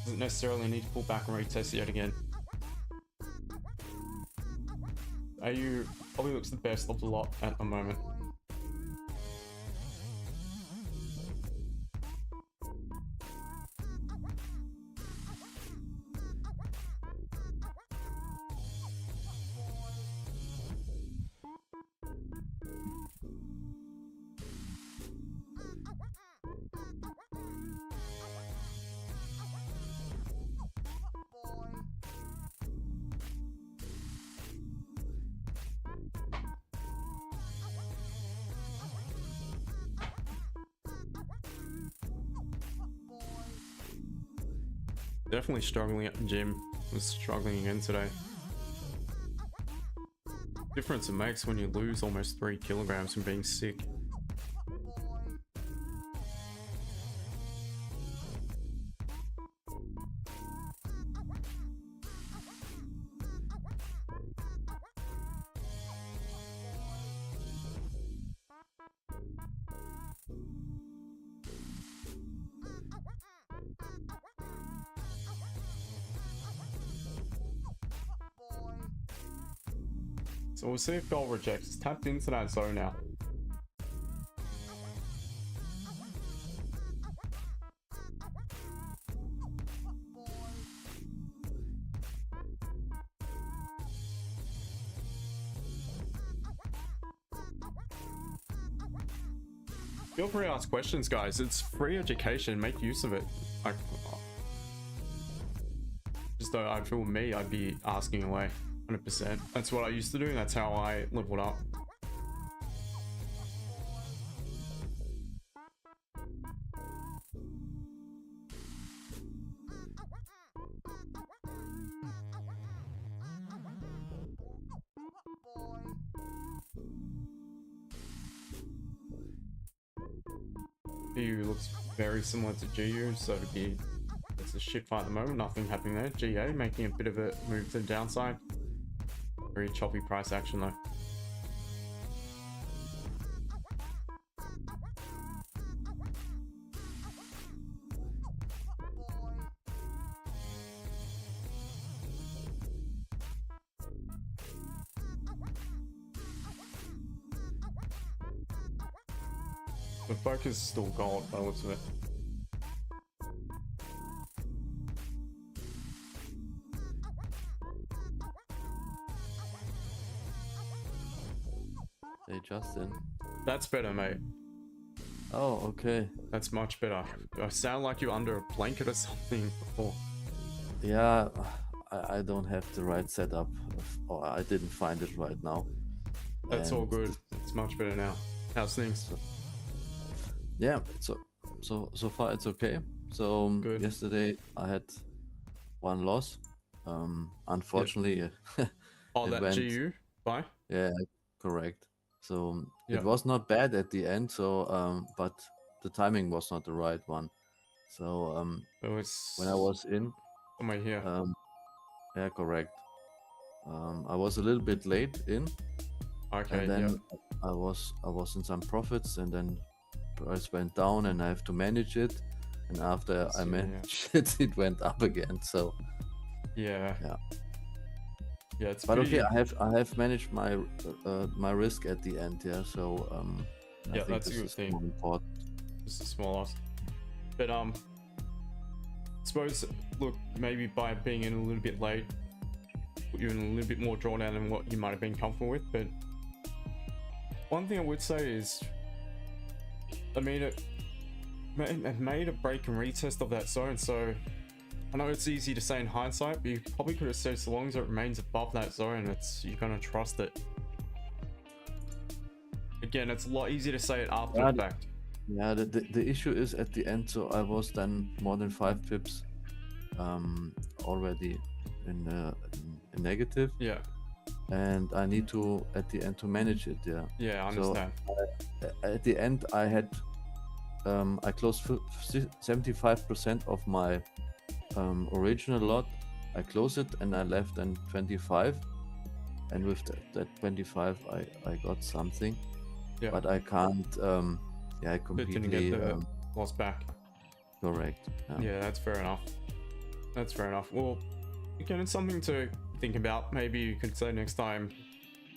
S1: Doesn't necessarily need to pull back and retest yet again. AU probably looks the best of the lot at the moment. Definitely struggling at the gym. Was struggling again today. Difference it makes when you lose almost 3 kilograms from being sick. So we'll see if gold rejects. It's tapped into that zone now. Feel free to ask questions, guys. It's free education. Make use of it. Just though I feel me, I'd be asking away. 100%. That's what I used to do. That's how I leveled up. GU looks very similar to GU, so it'd be it's a shit fight at the moment. Nothing happening there. GA making a bit of a move to the downside. Very choppy price action though. The focus is still gold by the looks of it.
S3: Hey Justin.
S1: That's better, mate.
S3: Oh, okay.
S1: That's much better. I sound like you're under a blanket or something before.
S3: Yeah, I don't have the right setup, or I didn't find it right now.
S1: That's all good. It's much better now. How's things?
S3: Yeah, so far it's okay. So
S1: Good.
S3: yesterday I had one loss. Unfortunately,
S1: Oh,
S3: it
S1: that
S3: went,
S1: GU? Bye?
S3: yeah, correct. So
S1: Yeah.
S3: it was not bad at the end. So but the timing was not the right one. So
S1: Oh, it's
S3: when I was in,
S1: somewhere here.
S3: yeah, correct. I was a little bit late in,
S1: Okay,
S3: and then I was in some profits, and then price went down, and I have to manage it. And after I managed it, it went up again. So
S1: yeah, it's
S3: but
S1: pretty...
S3: okay, I have managed my my risk at the end. Yeah, so I think
S1: that's
S3: this
S1: a good
S3: is
S1: thing.
S3: more important.
S1: Just a small loss, but suppose, look, maybe by being in a little bit late, put you in a little bit more drawdown than what you might have been comfortable with. But one thing I would say is, I mean, it made a break and retest of that zone. So I know it's easy to say in hindsight, but you probably could have said, so long as it remains above that zone, you're gonna trust it. Again, it's a lot easier to say it after the fact.
S3: Yeah, the issue is at the end. So I was then more than 5 pips already in negative.
S1: Yeah. And
S3: I need to at the end to manage it. Yeah.
S1: Yeah, I understand.
S3: So at the end, I had I closed 75% of my original lot. I closed it and I left then 25. And with that 25, I got something.
S1: Yeah.
S3: But I can't. Yeah, I completely
S1: get the loss back.
S3: Correct.
S1: Yeah, that's fair enough. That's fair enough. Well, again, it's something to think about. Maybe you could say next time,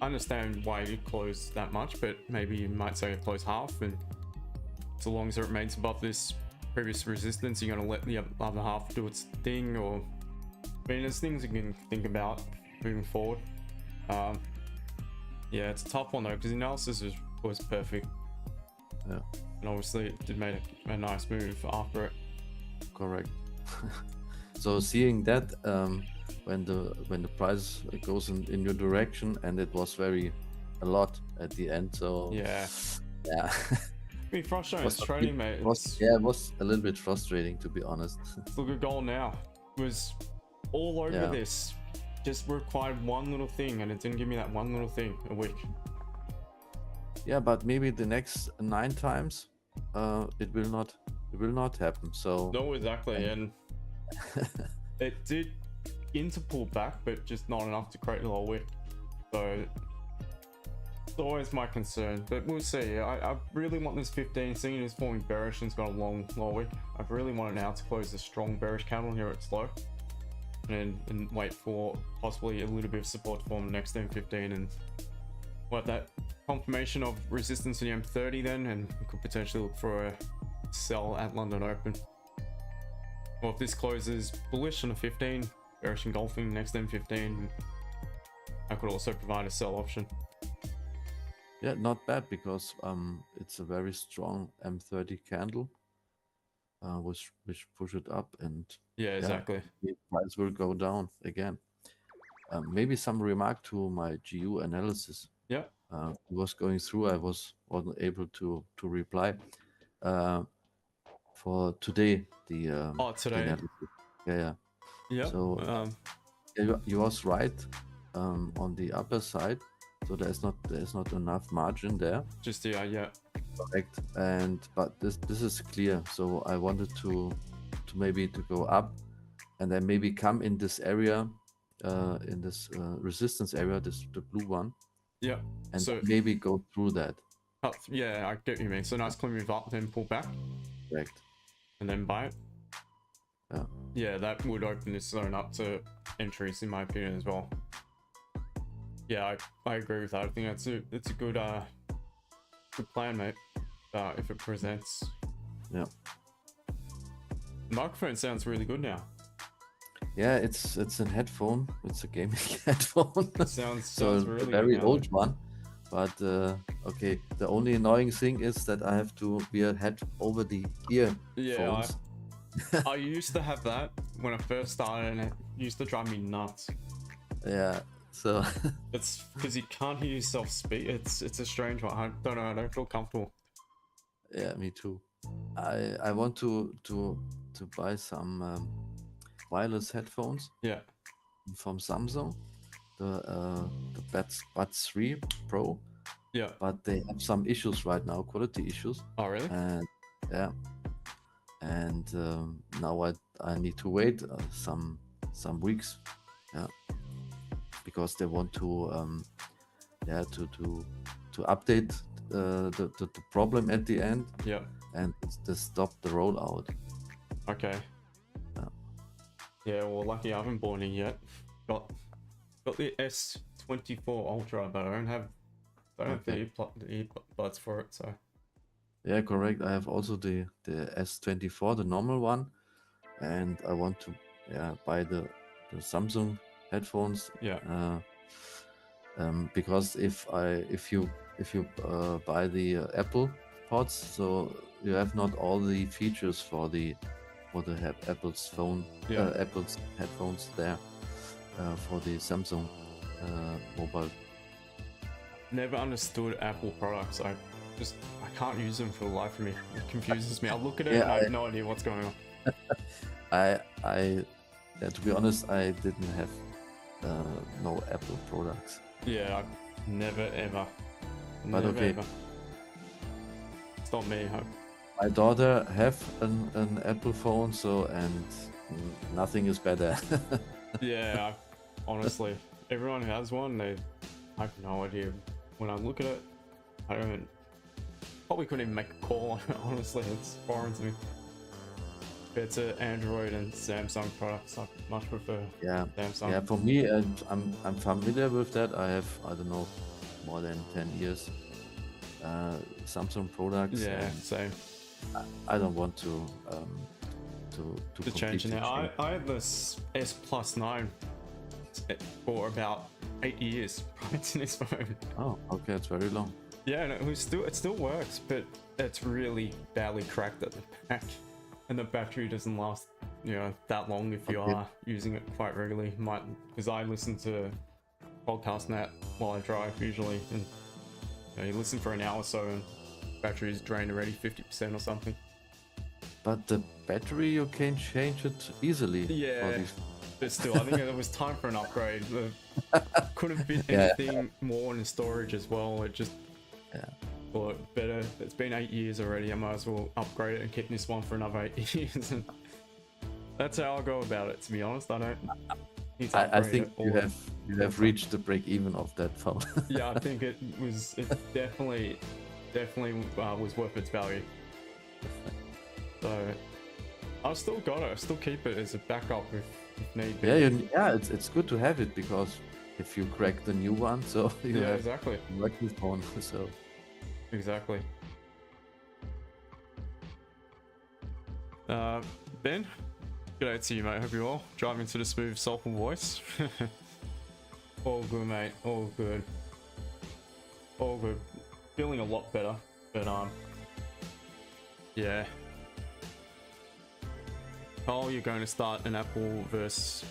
S1: I understand why you close that much, but maybe you might say close half, and so long as it remains above this previous resistance, you're going to let the other half do its thing. Or, I mean, there's things you can think about moving forward. Yeah, it's a tough one though, because the analysis was perfect.
S3: Yeah.
S1: And obviously it did make a nice move after it.
S3: Correct. So seeing that when the price goes in your direction, and it was a lot at the end. So
S1: yeah. Be frustrating. It's trading, mate.
S3: It was a little bit frustrating, to be honest.
S1: Look at gold now. It was all over this. Just required one little thing, and it didn't give me that one little thing a week. Yeah,
S3: but maybe the next 9 times it will not happen. So
S1: no, exactly. And it did pull back, but just not enough to create a low wick. So it's always my concern, but we'll see. I really want this 15, seeing it's forming bearish and it's got a long low wick. I really want it now to close a strong bearish candle here at slow, and wait for possibly a little bit of support to form next M15, and we'll have that confirmation of resistance in the M30 then, and we could potentially look for a sell at London Open. Well, if this closes bullish on a 15, bearish engulfing next M15, I could also provide a sell option.
S3: Yeah, not bad, because it's a very strong M30 candle, which push it up, and
S1: yeah, exactly.
S3: The price will go down again. Maybe some remark to my GU analysis.
S1: Yeah.
S3: Was going through. I wasn't able to reply. For today, the
S1: Oh, today.
S3: analysis. Yeah.
S1: Yeah.
S3: So you was right on the upper side. So there's not enough margin there.
S1: Just yeah.
S3: Correct. But this is clear. So I wanted to maybe to go up, and then maybe come in this area, in this resistance area, the blue one.
S1: Yeah.
S3: And
S1: so
S3: maybe go through that.
S1: Yeah, I get what you mean. So nice clean move up, then pull back.
S3: Correct.
S1: And then buy it.
S3: Yeah.
S1: Yeah, that would open this zone up to entries in my opinion as well. Yeah, I agree with that. I think it's a good plan, mate. If it presents.
S3: Yeah.
S1: The microphone sounds really good now.
S3: Yeah, it's a headphone. It's a gaming headphone.
S1: Sounds
S3: so
S1: really
S3: a very
S1: good now,
S3: old one. But okay, the only annoying thing is that I have to wear head over the ear.
S1: Yeah, I used to have that when I first started, and it used to drive me nuts.
S3: Yeah, so
S1: it's because you can't hear yourself speak. It's a strange one. I don't know. I don't feel comfortable.
S3: Yeah, me too. I want to buy some wireless headphones.
S1: Yeah.
S3: From Samsung, the Buds 3 Pro.
S1: Yeah.
S3: But they have some issues right now, quality issues.
S1: Oh really?
S3: And yeah. And now I need to wait some weeks. Yeah. Because they want to to update the problem at the end.
S1: Yeah.
S3: And to stop the rollout.
S1: Okay. Yeah, well, lucky I haven't bought any yet. Got the S24 Ultra, but I don't have the earbuds for it. So.
S3: Yeah, correct. I have also the S24, the normal one, and I want to buy the Samsung headphones.
S1: Yeah.
S3: Because if you buy the Apple pods, so you have not all the features for Apple's phone, Apple's headphones there for the Samsung mobile.
S1: Never understood Apple products. I can't use them for the life of me. It confuses me. I look at it and I have no idea what's going on.
S3: To be honest, I didn't have no Apple products.
S1: Yeah, I've never ever.
S3: But okay.
S1: Ever. It's not me, huh?
S3: My daughter have an Apple phone, and nothing is better.
S1: Yeah, honestly, everyone who has one, I have no idea. When I look at it, I probably couldn't even make a call on it. Honestly, it's foreign to me. It's an Android and Samsung products. I much prefer Samsung.
S3: Yeah, for me, I'm familiar with that. I have, I don't know, more than 10 years Samsung products.
S1: Yeah, same.
S3: I don't want to
S1: change it now. I had this S Plus 9 for about 8 years prior to this phone.
S3: Oh, okay, it's very long.
S1: Yeah, and it still works, but it's really badly cracked at the back, and the battery doesn't last that long if you are using it quite regularly. Because I listen to podcast net while I drive usually, and you listen for an hour or so and battery is drained already 50% or something.
S3: But the battery, you can change it easily.
S1: Yeah, but still, I think it was time for an upgrade. Could have been anything more in storage as well. It just thought better. It's been 8 years already. I might as well upgrade it and keep this one for another 8 years. And that's how I'll go about it. To be honest, I don't.
S3: I think you have reached the break even of that phone.
S1: Yeah, I think it definitely was worth its value. So I've still got it. I still keep it as a backup if need be.
S3: It's good to have it, because if you crack the new one, so you have
S1: exactly
S3: a lucky phone. So
S1: exactly. Ben, g'day to you, mate. Hope you're well. Driving to the smooth, soulful voice. All good, mate. All good. All good. Feeling a lot better, but yeah. Oh, you're going to start an Apple versus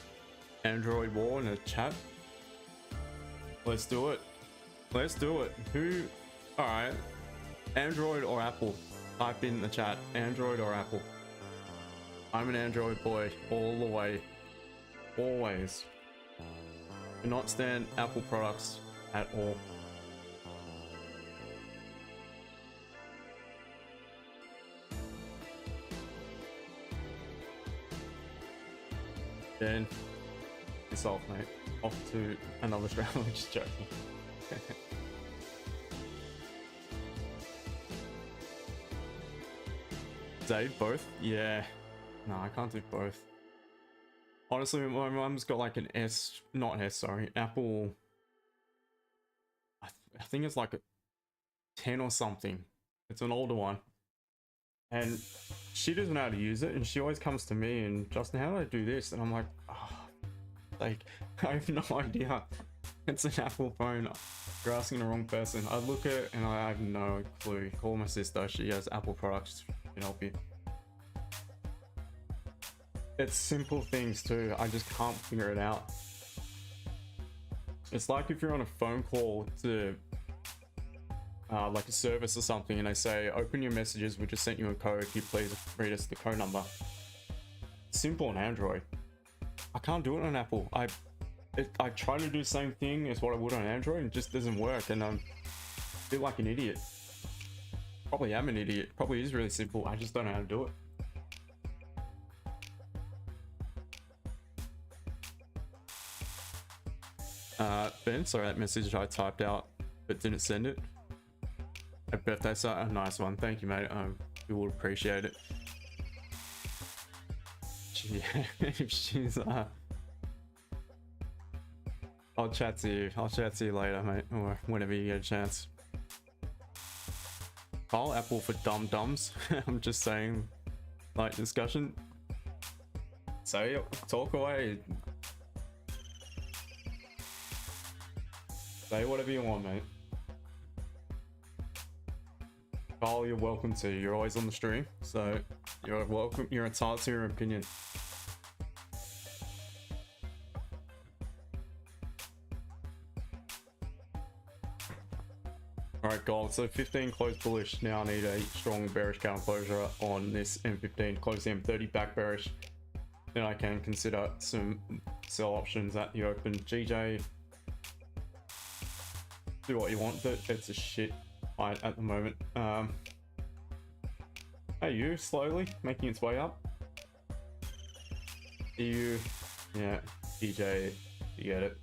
S1: Android war in a chat? Let's do it. Let's do it. Who? All right. Android or Apple? Type in the chat. Android or Apple? I'm an Android boy all the way. Always. Do not stand Apple products at all. Then it's off, mate. Off to another round. Just joking. Dave, both? Yeah. No, I can't do both. Honestly, my mum's got like an S, not S, sorry, Apple. I think it's like a 10 or something. It's an older one. And she doesn't know how to use it, and she always comes to me and, Justin, how do I do this? And I'm like, oh, like, I have no idea. It's an Apple phone. You're asking the wrong person. I look at it and I have no clue. Call my sister, she has Apple products, she can help you. It's simple things too, I just can't figure it out. It's like if you're on a phone call to like a service or something, and they say, open your messages, we just sent you a code, can you please read us the code number? Simple on Android. I can't do it on Apple. I try to do the same thing as what I would on Android, and it just doesn't work, and I feel like an idiot. Probably am an idiot. Probably is really simple, I just don't know how to do it. Ben, sorry, that message I typed out but didn't send it. A birthday, so a nice one. Thank you, mate. We would appreciate it. If she's I'll chat to you. I'll chat to you later, mate, or whenever you get a chance. Call Apple for dumb dumbs. I'm just saying, like, discussion. Say it, talk away. Say whatever you want, mate. Carl, you're welcome to. You're always on the stream, so you're welcome. You're entitled to your opinion. Alright, gold. So 15 close bullish. Now I need a strong bearish counter closure on this M15. Close M30 back bearish. Then I can consider some sell options at the open. GJ, do what you want, but it's a shit fight at the moment. AU slowly making its way up. EU, yeah, DJ, you get it.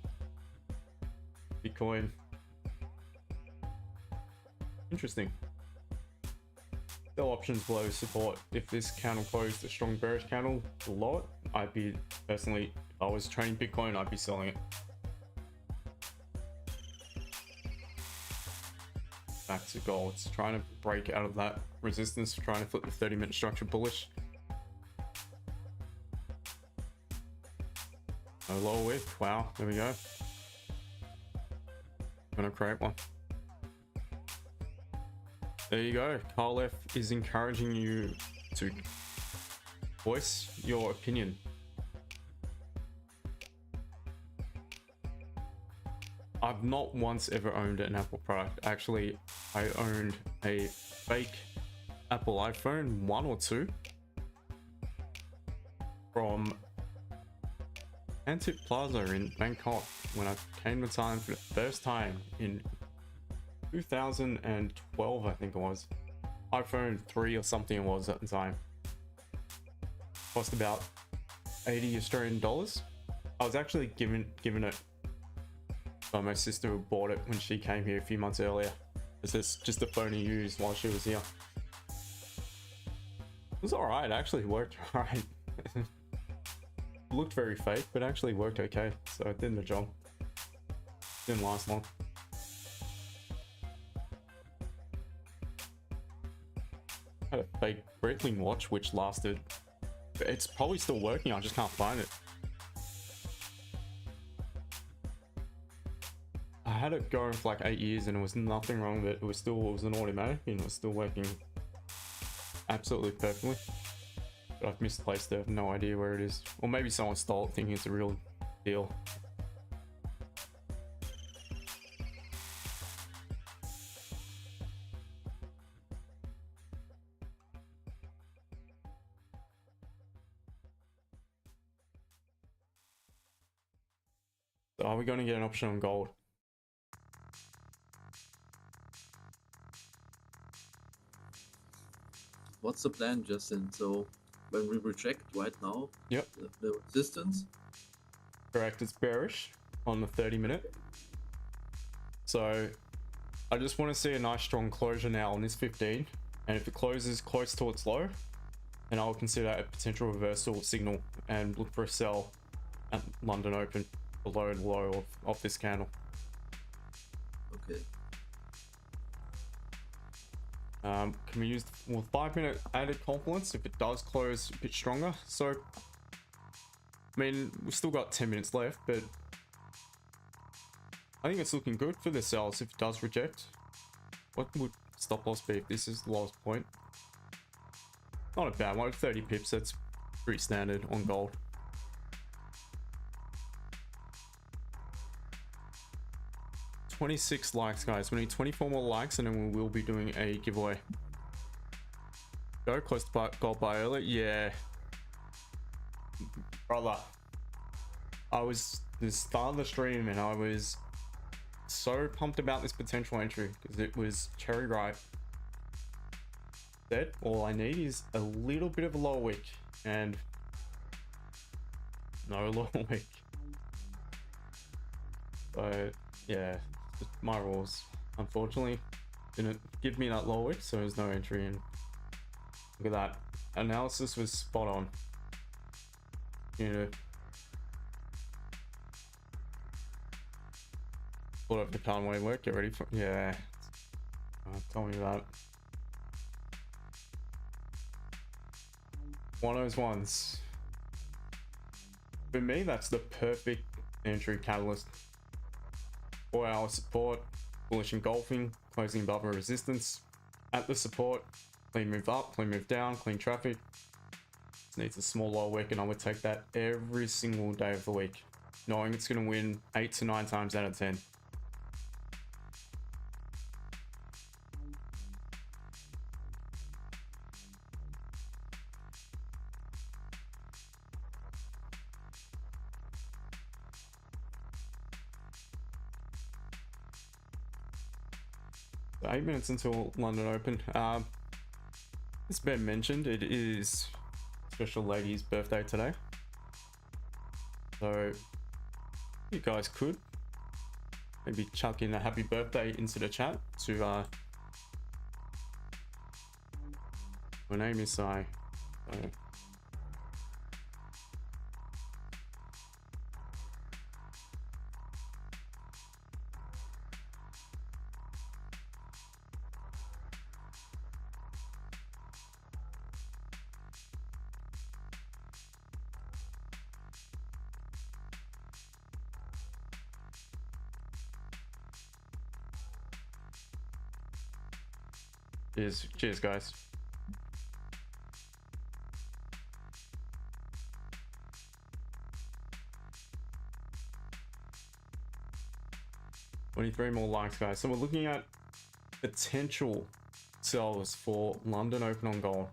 S1: Bitcoin, interesting. Sell options below support. If this candle closed a strong bearish candle below it, I'd be personally, if I was trading Bitcoin, I'd be selling it. Back to gold. It's trying to break out of that resistance, trying to flip the 30-minute structure bullish. No lower wick. Wow, there we go. Gonna create one. There you go. Carl F is encouraging you to voice your opinion. I've not once ever owned an Apple product. Actually, I owned a fake Apple iPhone, 1 or 2, from Antip Plaza in Bangkok when I came to Thailand for the first time in 2012, I think it was. iPhone 3 or something it was at the time. Cost about 80 Australian dollars. I was actually given it by my sister who bought it when she came here a few months earlier. It's just a phone to use while she was here. It was alright, it actually worked alright. Looked very fake, but actually worked okay, so it did the job. Didn't last long. Had a fake Breitling watch which lasted, it's probably still working, I just can't find it. I had it going for like 8 years and it was nothing wrong with it. It was an automatic and it was still working absolutely perfectly. But I've misplaced it, I have no idea where it is. Or maybe someone stole it thinking it's a real deal. So are we going to get an option on gold?
S3: What's the plan, Justin? So when we reject right now,
S1: Yep,
S3: the resistance,
S1: correct. It's bearish on the 30-minute. So I just want to see a nice strong closure now on this 15. And if it closes close to its low, then I'll consider a potential reversal signal and look for a sell at London Open below the low of this candle.
S3: okay.
S1: Can we use 5-minute added confluence if it does close a bit stronger? So, I mean, we've still got 10 minutes left, but I think it's looking good for the sells if it does reject. What would stop loss be if this is the lowest point? Not a bad one, 30 pips, that's pretty standard on gold. $26 likes, guys. We need 24 more likes and then we will be doing a giveaway. Go close to gold buy early. Yeah. Brother. I was the start of the stream and I was so pumped about this potential entry because it was cherry ripe. That all I need is a little bit of a lower wick and no lower wick. So yeah, just my rules unfortunately didn't give me that lower wick, so there's no entry in. Look at that, analysis was spot on. You know, put up the Conway work, get ready for, yeah. Tell me about it. One of those ones. For me, that's the perfect entry catalyst. 4-hour support, bullish engulfing, closing above a resistance. At the support, clean move up, clean move down, clean traffic. Just needs a small lower wick and I would take that every single day of the week, knowing it's going to win 8 to 9 times out of 10. So 8 minutes until London Open. As Ben mentioned, it is special lady's birthday today. So you guys could maybe chuck in a happy birthday into the chat to her name is Sai. So, cheers guys. Three more likes, guys. So we're looking at potential sells for London Open on gold.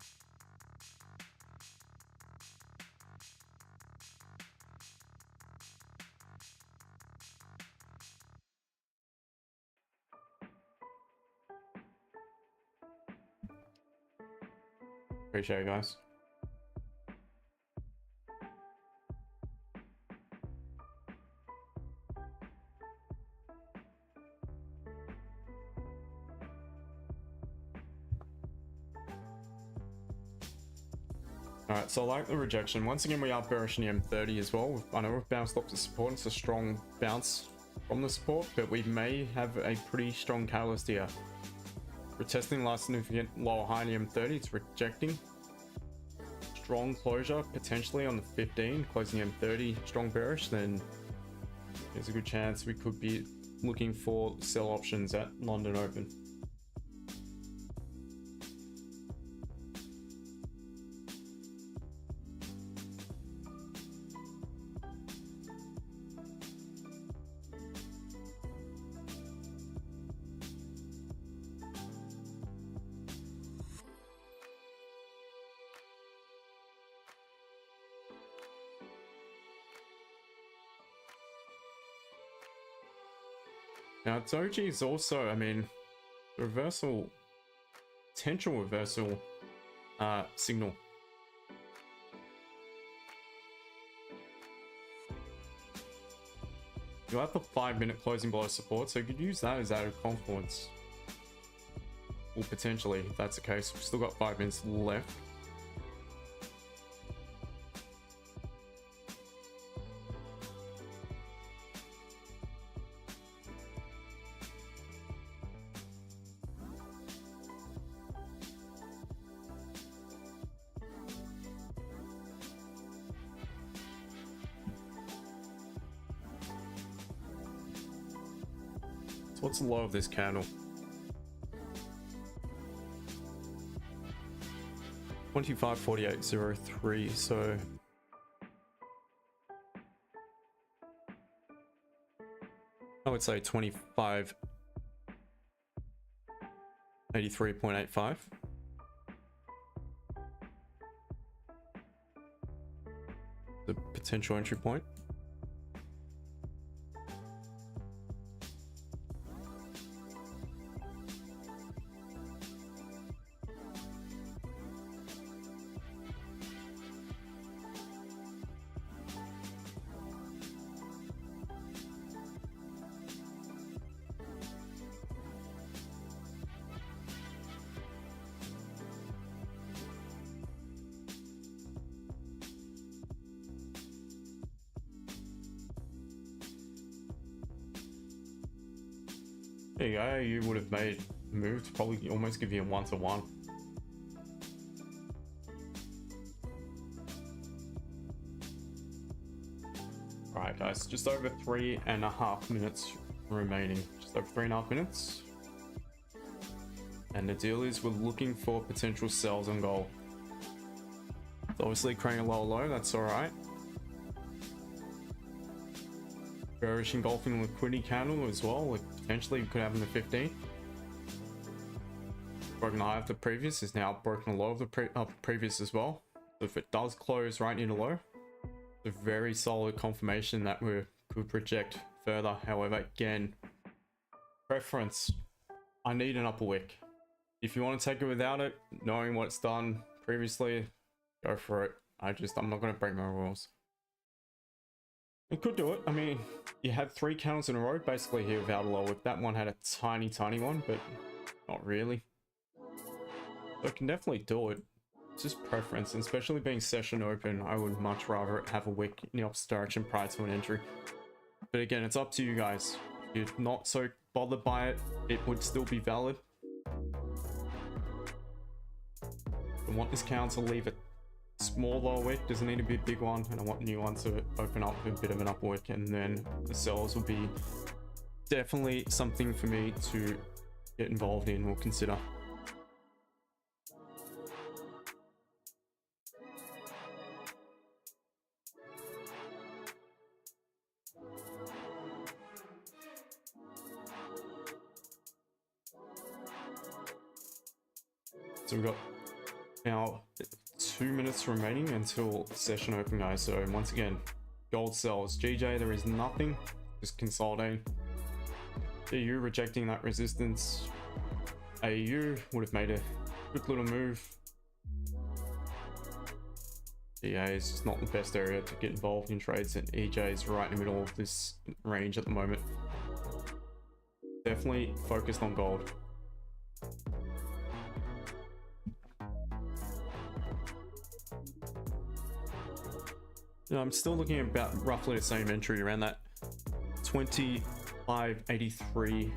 S1: Appreciate it, guys. Alright, so I like the rejection. Once again, we are bearish in the M30 as well. I know we've bounced off the support. It's a strong bounce from the support, but we may have a pretty strong catalyst here. We're testing last significant lower high in the M30. It's rejecting. Strong closure, potentially on the 15, closing M30, strong bearish, then there's a good chance we could be looking for sell options at London Open. Now doji is also, I mean, reversal, potential reversal signal. You have the 5-minute closing below support, so you could use that as added confluence. Well, potentially, if that's the case. We've still got 5 minutes left. So what's the low of this candle? 25.4803, so I would say 25.83.85. The potential entry point. There you go, you would have made a move to probably almost give you a 1-to-1. Alright guys, just over 3.5 minutes remaining. Just over 3.5 minutes. And the deal is we're looking for potential sells on gold. It's obviously creating a lower low, that's alright. Bearish engulfing liquidity candle as well, like potentially we could have in the 15. Broken the high of the previous, is now broken the low of the previous as well. So if it does close right near the low, it's a very solid confirmation that we could project further. However, again, preference, I need an upper wick. If you want to take it without it, knowing what it's done previously, go for it. I'm not going to break my rules. It could do it. I mean, you had 3 candles in a row basically here without a low wick. That one had a tiny one, but not really. So it can definitely do it. It's just preference, and especially being session open, I would much rather have a wick in the opposite direction prior to an entry. But again, it's up to you guys. If you're not so bothered by it, it would still be valid. I want this candle to leave it small lower wick, doesn't need to be a big one, and I want new one to open up with a bit of an upper wick, and then the sells will be definitely something for me to get involved in or consider. So we've got now 2 minutes remaining until session open, guys. So once again, gold sells. GJ, there is nothing, just consolidating. EU rejecting that resistance. AU would have made a quick little move. EA is just not the best area to get involved in trades, and EJ is right in the middle of this range at the moment. Definitely focused on gold. I'm still looking at about roughly the same entry, around that 25.83.80.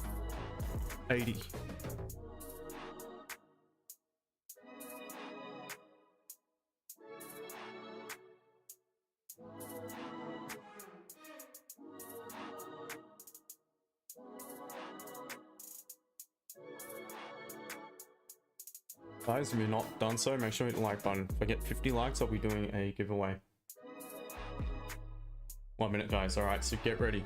S1: Guys, if you're not done so, make sure you hit the like button. If I get 50 likes, I'll be doing a giveaway. 1 minute, guys. All right, so get ready.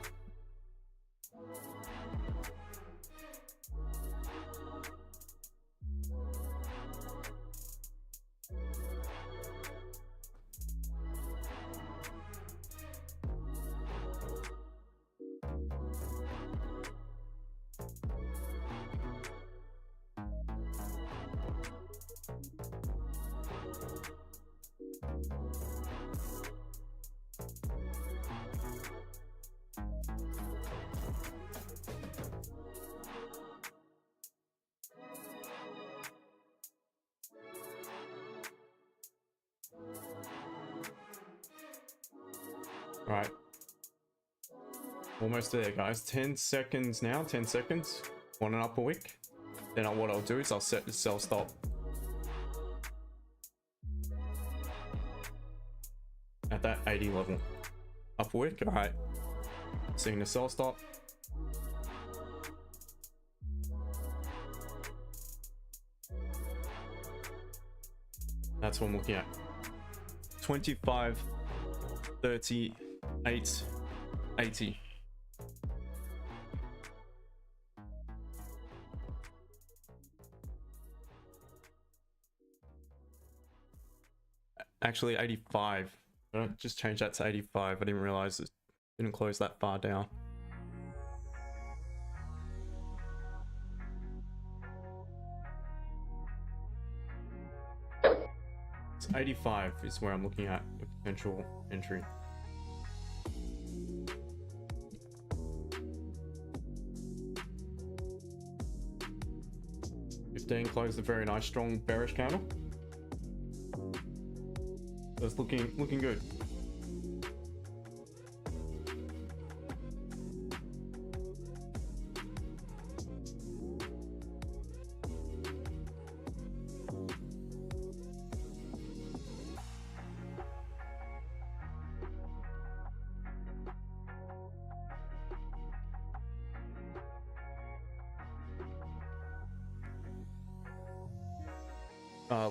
S1: All right. Almost there, guys. 10 seconds now. 10 seconds on an upper wick. Then what I'll do is I'll set the sell stop at that 80 level. Upper wick. All right. Seeing the sell stop. That's what I'm looking at. 25, 38, 80. Actually 85. I just changed that to 85. I didn't realize it didn't close that far down. It's 85 is where I'm looking at a potential entry. Closed a very nice strong bearish candle. That's looking good.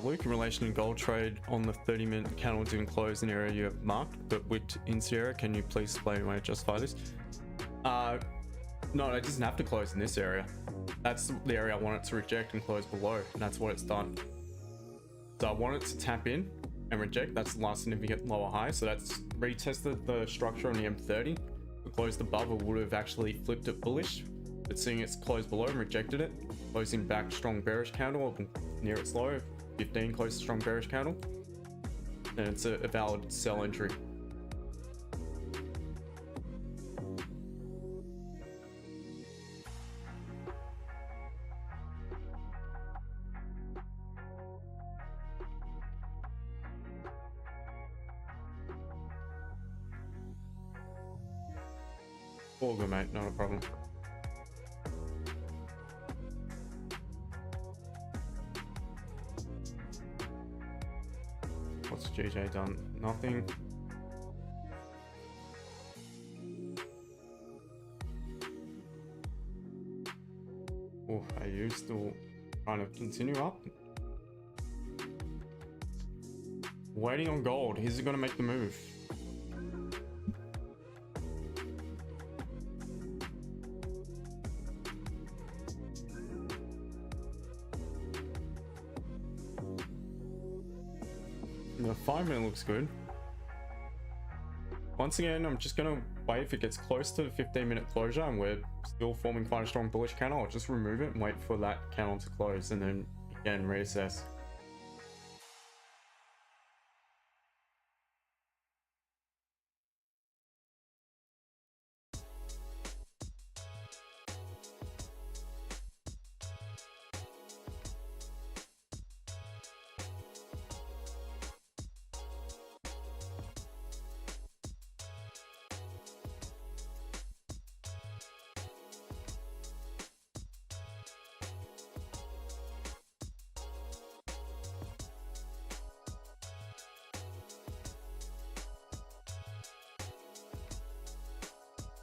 S1: Luke, in relation to gold trade on the 30-minute candle didn't close an area you have marked, but wicked into the area. Can you please explain why I justify this? No, it doesn't have to close in this area. That's the area I want it to reject and close below, and that's what it's done. So I want it to tap in and reject. That's the last significant lower high. So that's retested the structure on the M30. If it closed above, it would have actually flipped it bullish, but seeing it's closed below and rejected it, closing back strong bearish candle near its low. 15 close to strong bearish candle, and it's a valid sell entry. All good, mate, not a problem. What's JJ done? Nothing. Oh, are you still trying to continue up? Waiting on gold. Is he going to make the move? The 5-minute looks good. Once again, I'm just gonna wait. If it gets close to the 15-minute closure and we're still forming quite a strong bullish candle, I'll just remove it and wait for that candle to close, and then again reassess.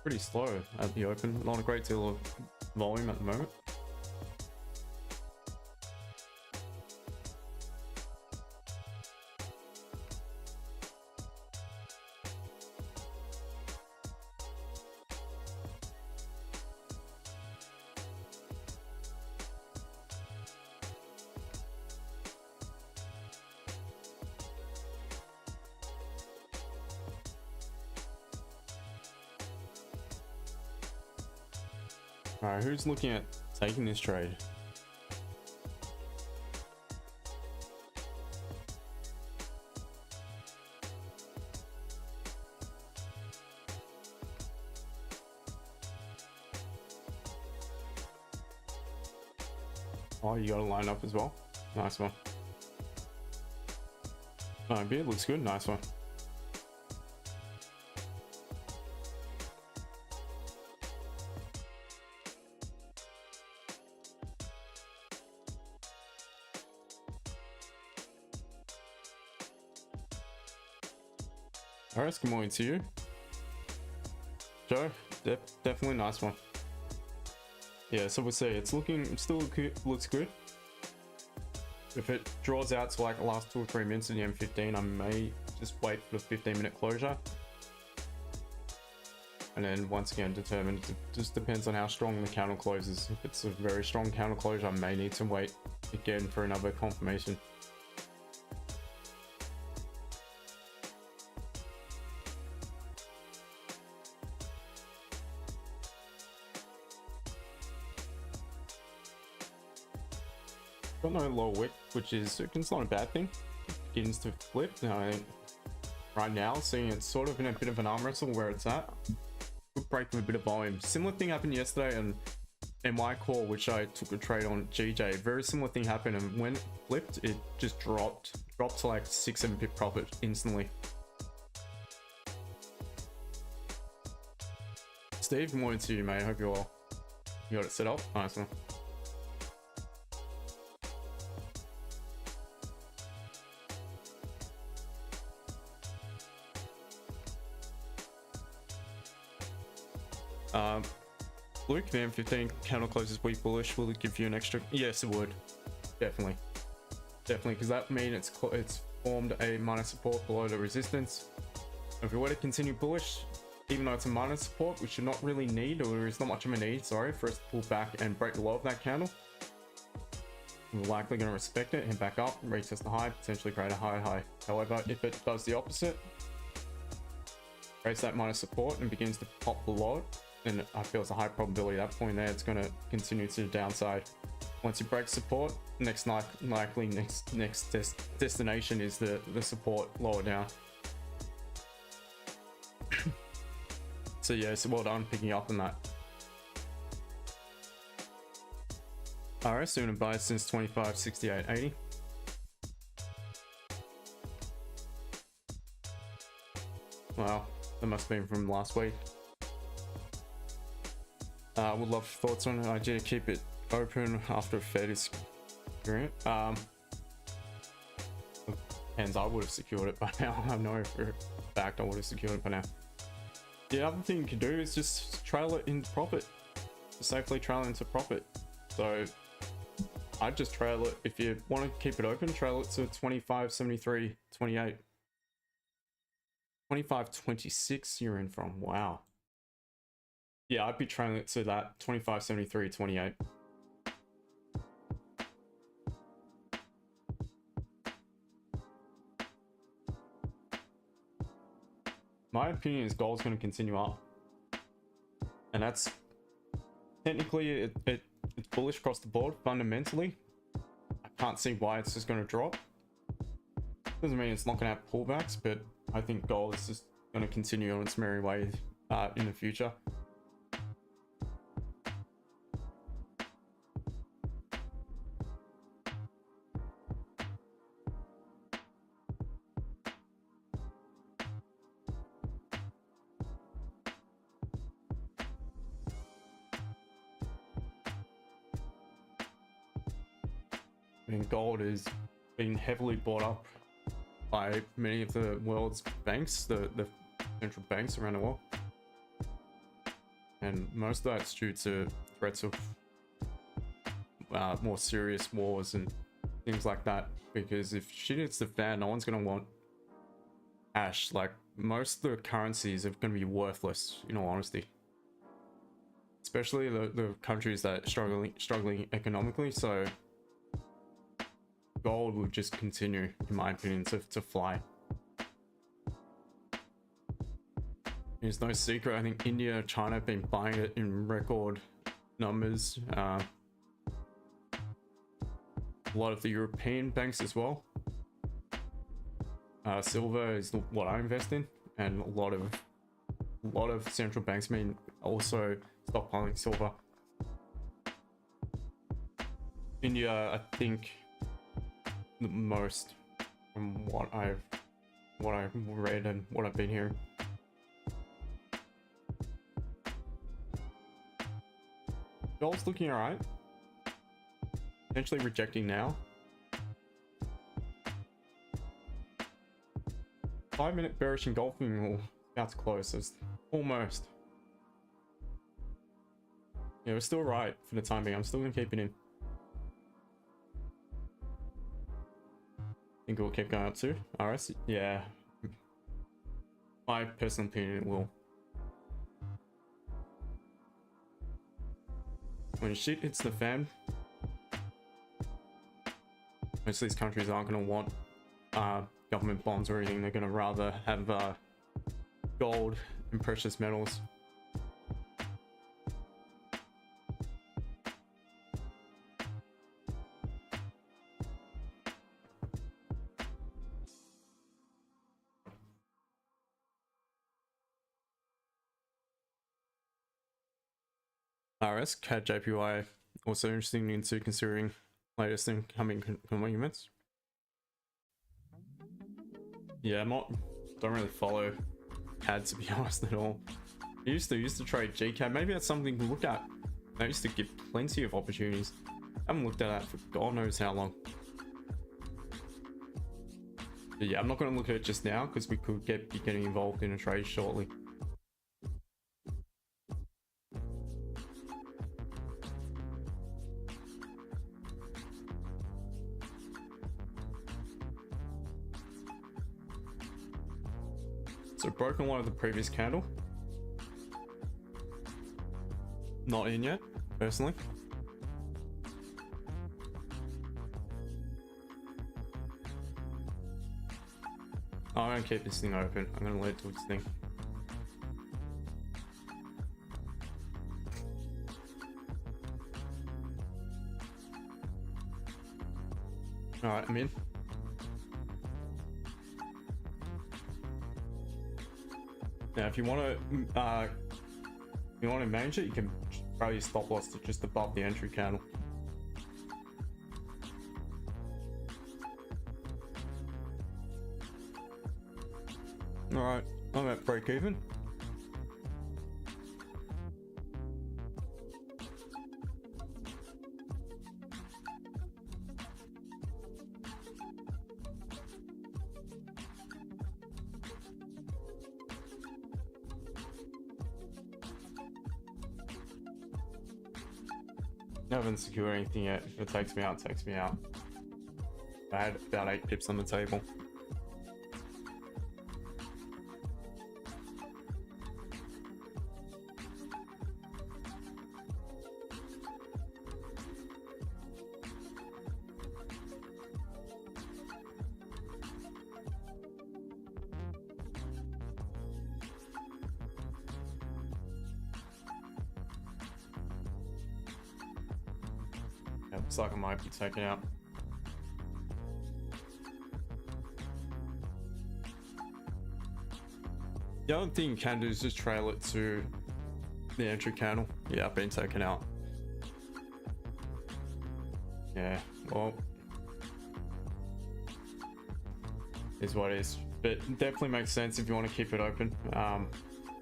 S1: Pretty slow at the open. Not a great deal of volume at the moment. Alright, who's looking at taking this trade? Oh, you got to line up as well. Nice one. Oh, beard looks good. Nice one. Alright, good morning to you, Joe. Definitely nice one. Yeah, so we'll see. It's looks good. If it draws out to like the last 2 or 3 minutes in the M15, I may just wait for the 15-minute closure. And then once again determine, it just depends on how strong the candle closes. If it's a very strong candle closure, I may need to wait again for another confirmation. Got no lower wick, which is, it's not a bad thing. It begins to flip. Now I think right now, seeing it's sort of in a bit of an arm wrestle where it's at. Could break with a bit of volume. Similar thing happened yesterday in my call, which I took a trade on GJ. Very similar thing happened, and when it flipped, it just dropped to like 6-7 pip profit instantly. Steve, good morning to you, mate. Hope you're well. You got it set up? Nice one. Luke, the M15 candle closes weak bullish. Will it give you an extra? Yes, it would. Definitely, because that means it's formed a minor support below the resistance. If we were to continue bullish, even though it's a minor support, we should not really need, or there is not much of a need, sorry, for us to pull back and break the low of that candle. We're likely going to respect it, head back up, retest the high, potentially create a higher high. However, if it does the opposite, breaks that minor support and begins to pop below it, then I feel it's a high probability at that point there it's going to continue to the downside. Once you break support, next destination is the support lower down. So yeah, so well done picking up on that. RS doing a buy since 25.68.80. Wow, that must have been from last week. Would love thoughts on the idea to keep it open after Fed is securing it. Hence I would have secured it by now. I know for a fact I would have secured it by now. The other thing you can do is just trail it in profit. Safely trail into profit. So I'd just trail it. If you want to keep it open, trail it to 25.73.28. 25.26 you're in from. Wow. Yeah, I'd be trailing it to that 25.73.28. My opinion is gold's going to continue up, and that's technically it's bullish across the board. Fundamentally, I can't see why it's just going to drop. Doesn't mean it's not going to have pullbacks, but I think gold is just going to continue on its merry way in the future. And gold is being heavily bought up by many of the world's banks, the central banks around the world, and most of that's due to threats of more serious wars and things like that. Because if shit hits the fan, no one's gonna want cash. Like, most of the currencies are gonna be worthless, in all honesty, especially the countries that are struggling economically. So gold will just continue, in my opinion, to fly. It's no secret, I think India and China have been buying it in record numbers. A lot of the European banks as well. Silver is what I invest in, and a lot of central banks also stockpiling silver. India, I think, the most, from what I've read and what I've been hearing. Gold's looking alright. Potentially rejecting now. 5-minute bearish engulfing will about to close, so it's almost. Yeah, we're still right for the time being. I'm still gonna keep it in. Think it will keep going up too. RS, yeah. My personal opinion, it will. When shit hits the fan, most of these countries aren't going to want government bonds or anything. They're going to rather have gold and precious metals. RS, CAD JPY, also interesting into considering latest incoming movements. Yeah, don't really follow CAD to be honest at all. I used to trade GCAD. Maybe that's something to look at. I used to get plenty of opportunities. I haven't looked at that for God knows how long. But yeah, I'm not going to look at it just now because we could be getting involved in a trade shortly. So broken one of the previous candle. Not in yet, personally. I'm gonna keep this thing open. I'm gonna let it do its thing. Alright, I'm in. Now, if you want to manage it, you can throw your stop loss to just above the entry candle. All right, I'm at break even. I haven't secured anything yet. If it takes me out, it takes me out. I had about 8 pips on the table. Yeah, looks like I might be taken out. The other thing you can do is just trail it to the entry candle. Yeah, I've been taken out. Yeah, well, is what it is. But it definitely makes sense if you want to keep it open.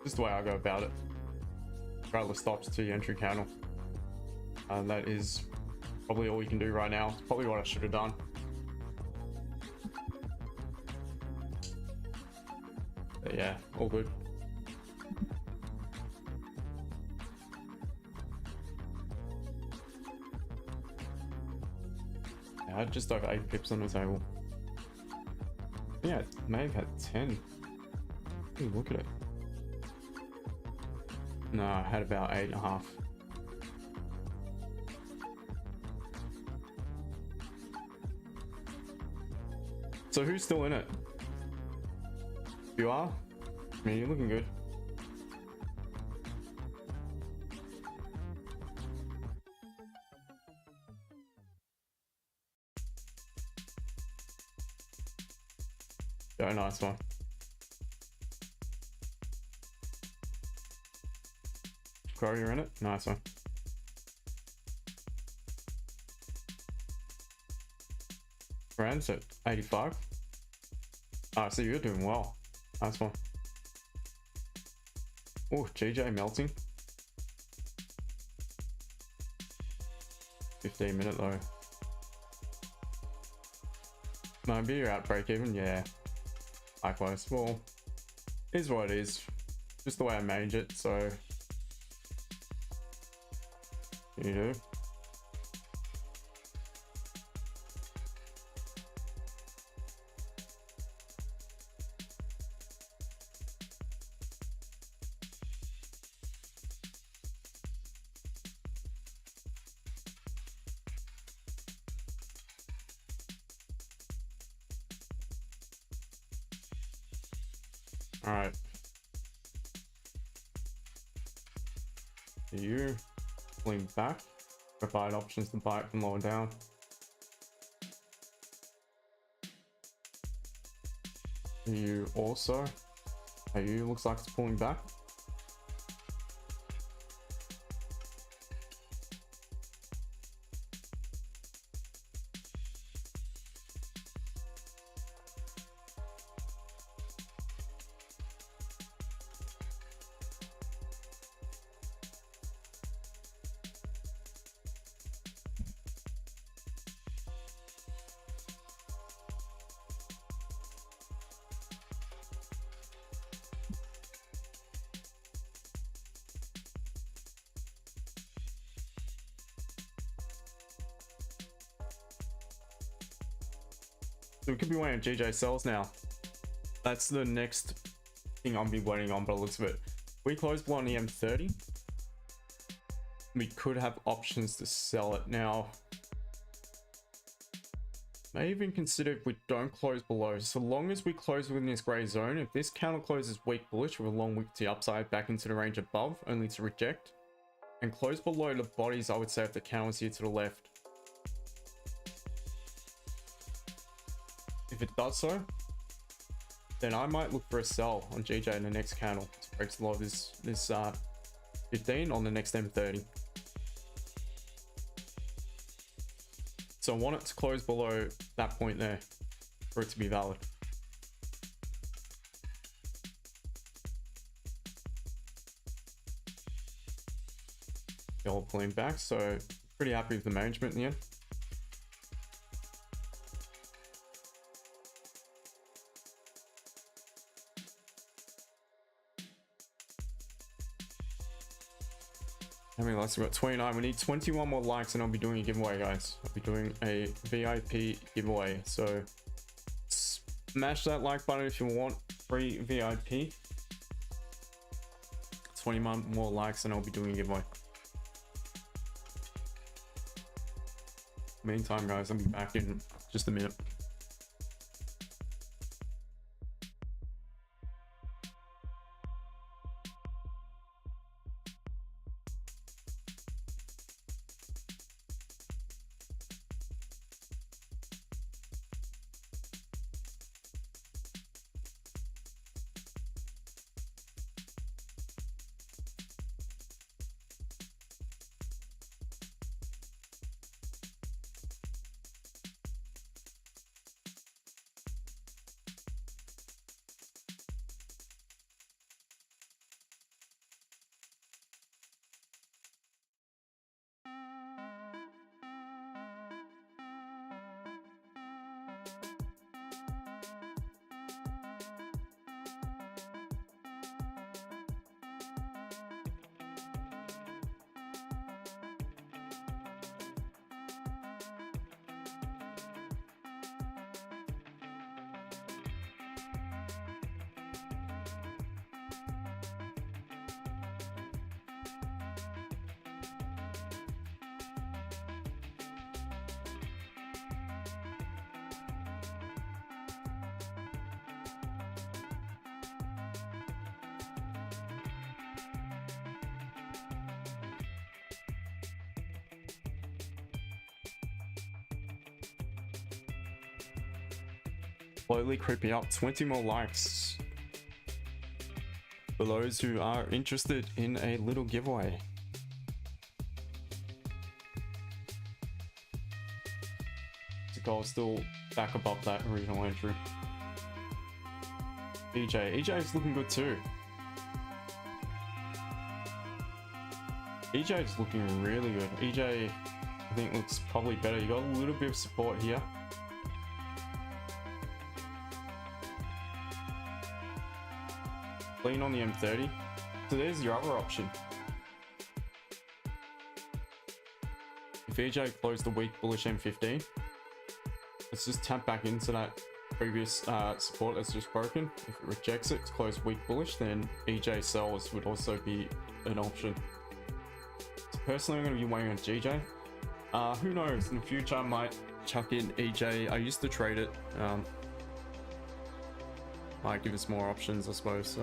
S1: Just the way I go about it. Trail the stops to the entry candle. That is probably all you can do right now. It's probably what I should have done. But yeah, all good. I had just over 8 pips on the table. Yeah, it may have had 10. Ooh, look at it. No, I had about 8.5. So who's still in it? You are? I mean, you're looking good. Oh, nice one. Crow, you're in it? Nice one. Rand's at 85. Ah, so you're doing well. Nice one. Oh, GJ melting. 15-minute low. Maybe you're out break even, yeah. Likewise. Well, it is what it is. Just the way I manage it. So you do. All right. You pulling back, provide options to buy it from lower down. You also, you looks like it's pulling back. So we could be waiting on GJ sells now. That's the next thing I'll be waiting on by the looks of it. We close below on EM30. We could have options to sell it now. May even consider if we don't close below. So long as we close within this gray zone, if this candle closes weak bullish with a long wick to the upside back into the range above, only to reject, and close below the bodies, I would say if the candle's here to the left. If it does so, then I might look for a sell on GJ in the next candle to break the low of this 15 on the next M30. So I want it to close below that point there for it to be valid. Yellow pulling back, so pretty happy with the management in the end. How many likes? We've got 29. We need 21 more likes and I'll be doing a giveaway, guys. I'll be doing a VIP giveaway. So smash that like button if you want free VIP. 21 more likes and I'll be doing a giveaway. Meantime, guys, I'll be back in just a minute. Slowly creeping up, 20 more likes for those who are interested in a little giveaway. The goal still back above that original entry. EJ is looking good too. EJ is looking really good. EJ, I think, looks probably better. You got a little bit of support here. lean on the M30. So there's your other option. If EJ closed the weak bullish M15, let's just tap back into that previous support that's just broken. If it rejects it to close weak bullish, then EJ sells would also be an option. So personally, I'm going to be waiting on GJ. Who knows, in the future I might chuck in EJ. I used to trade it. Might give us more options, I suppose.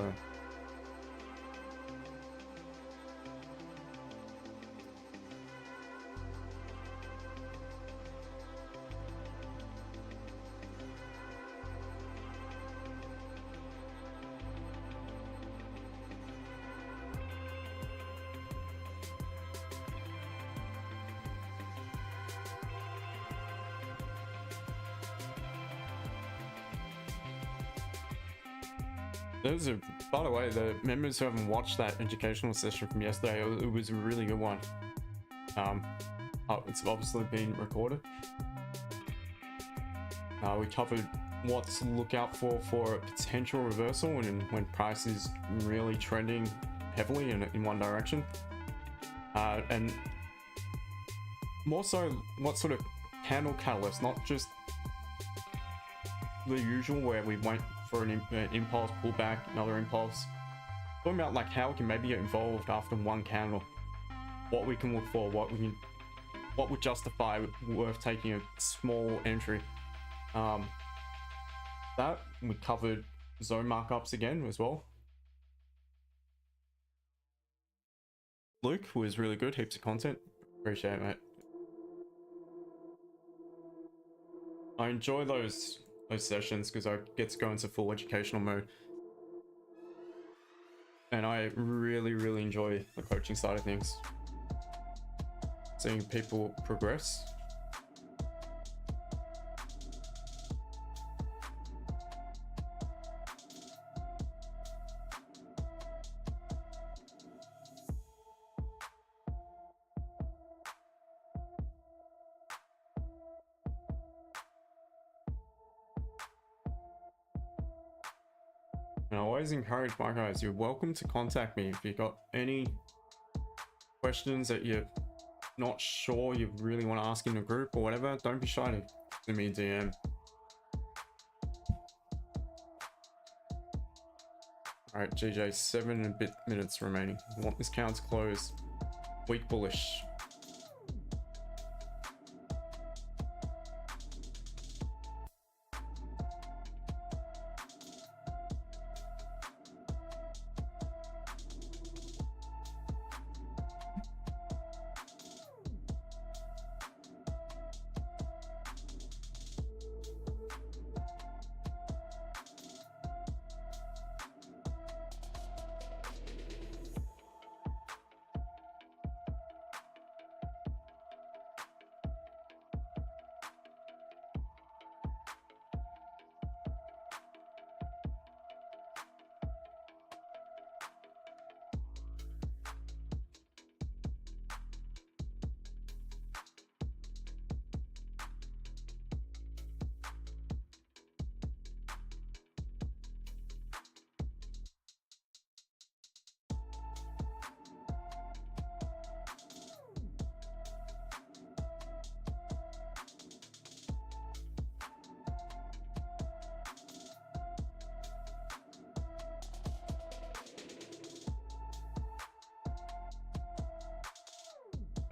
S1: So by the way, the members who haven't watched that educational session from yesterday, it was a really good one. It's obviously been recorded. We covered what to look out for a potential reversal and when price is really trending heavily in one direction, and more so what sort of candle catalyst, not just the usual where we wait for an impulse, pull back, another impulse. Talking about like how we can maybe get involved after one candle, what we can look for, what would justify worth taking a small entry. That we covered zone markups again as well. Luke was really good, heaps of content. Appreciate it, mate. I enjoy those sessions because I get to go into full educational mode, and I really enjoy the coaching side of things, seeing people progress. And I always encourage my guys, you're welcome to contact me if you've got any questions that you're not sure you really want to ask in the group or whatever. Don't be shy to send me a DM. All right, GJ, 7 and a bit minutes remaining. I want this count to close weak bullish.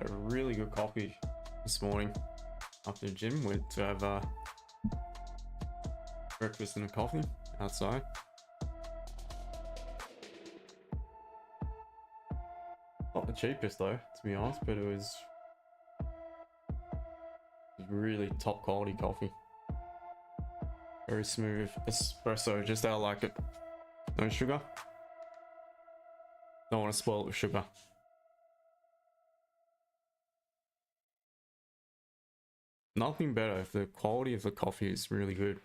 S1: A really good coffee this morning after the gym. Went to have breakfast and a coffee outside. Not the cheapest though, to be honest, but it was really top quality coffee. Very smooth espresso, just how I like it. No sugar. Don't want to spoil it with sugar. Nothing better if the quality of the coffee is really good.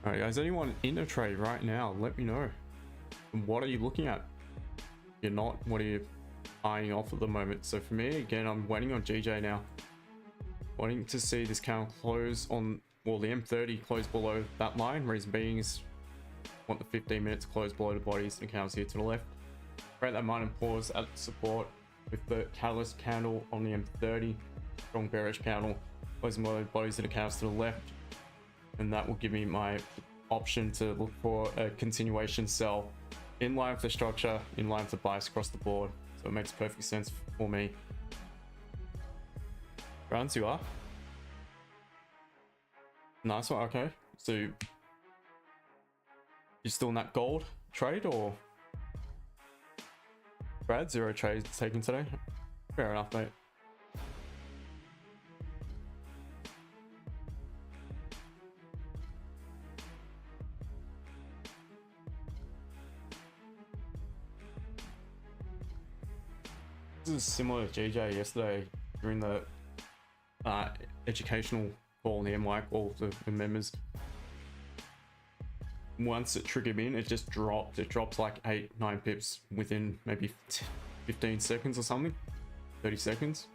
S1: All right, guys, anyone in a trade right now, let me know. What are you looking at? If you're not, what are you eyeing off at the moment? So for me, again, I'm waiting on GJ now. Wanting to see this candle close on, well, the M30 close below that line. Reason being is want the 15 minutes close below the bodies and candles here to the left. Create that minor pause at support with the catalyst candle on the M30. Strong bearish candle closing below the bodies of the candles to the left. And that will give me my option to look for a continuation sell in line with the structure, in line with the bias across the board. So it makes perfect sense for me. Rounds, you are nice one. Okay, so you still in that gold trade, or Brad? 0 trades taken today. Fair enough, mate. This is similar to GJ yesterday during the educational call in the MY call to the members. Once it triggered in, it just dropped. It drops like 8-9 pips within maybe 15 seconds or something, 30 seconds.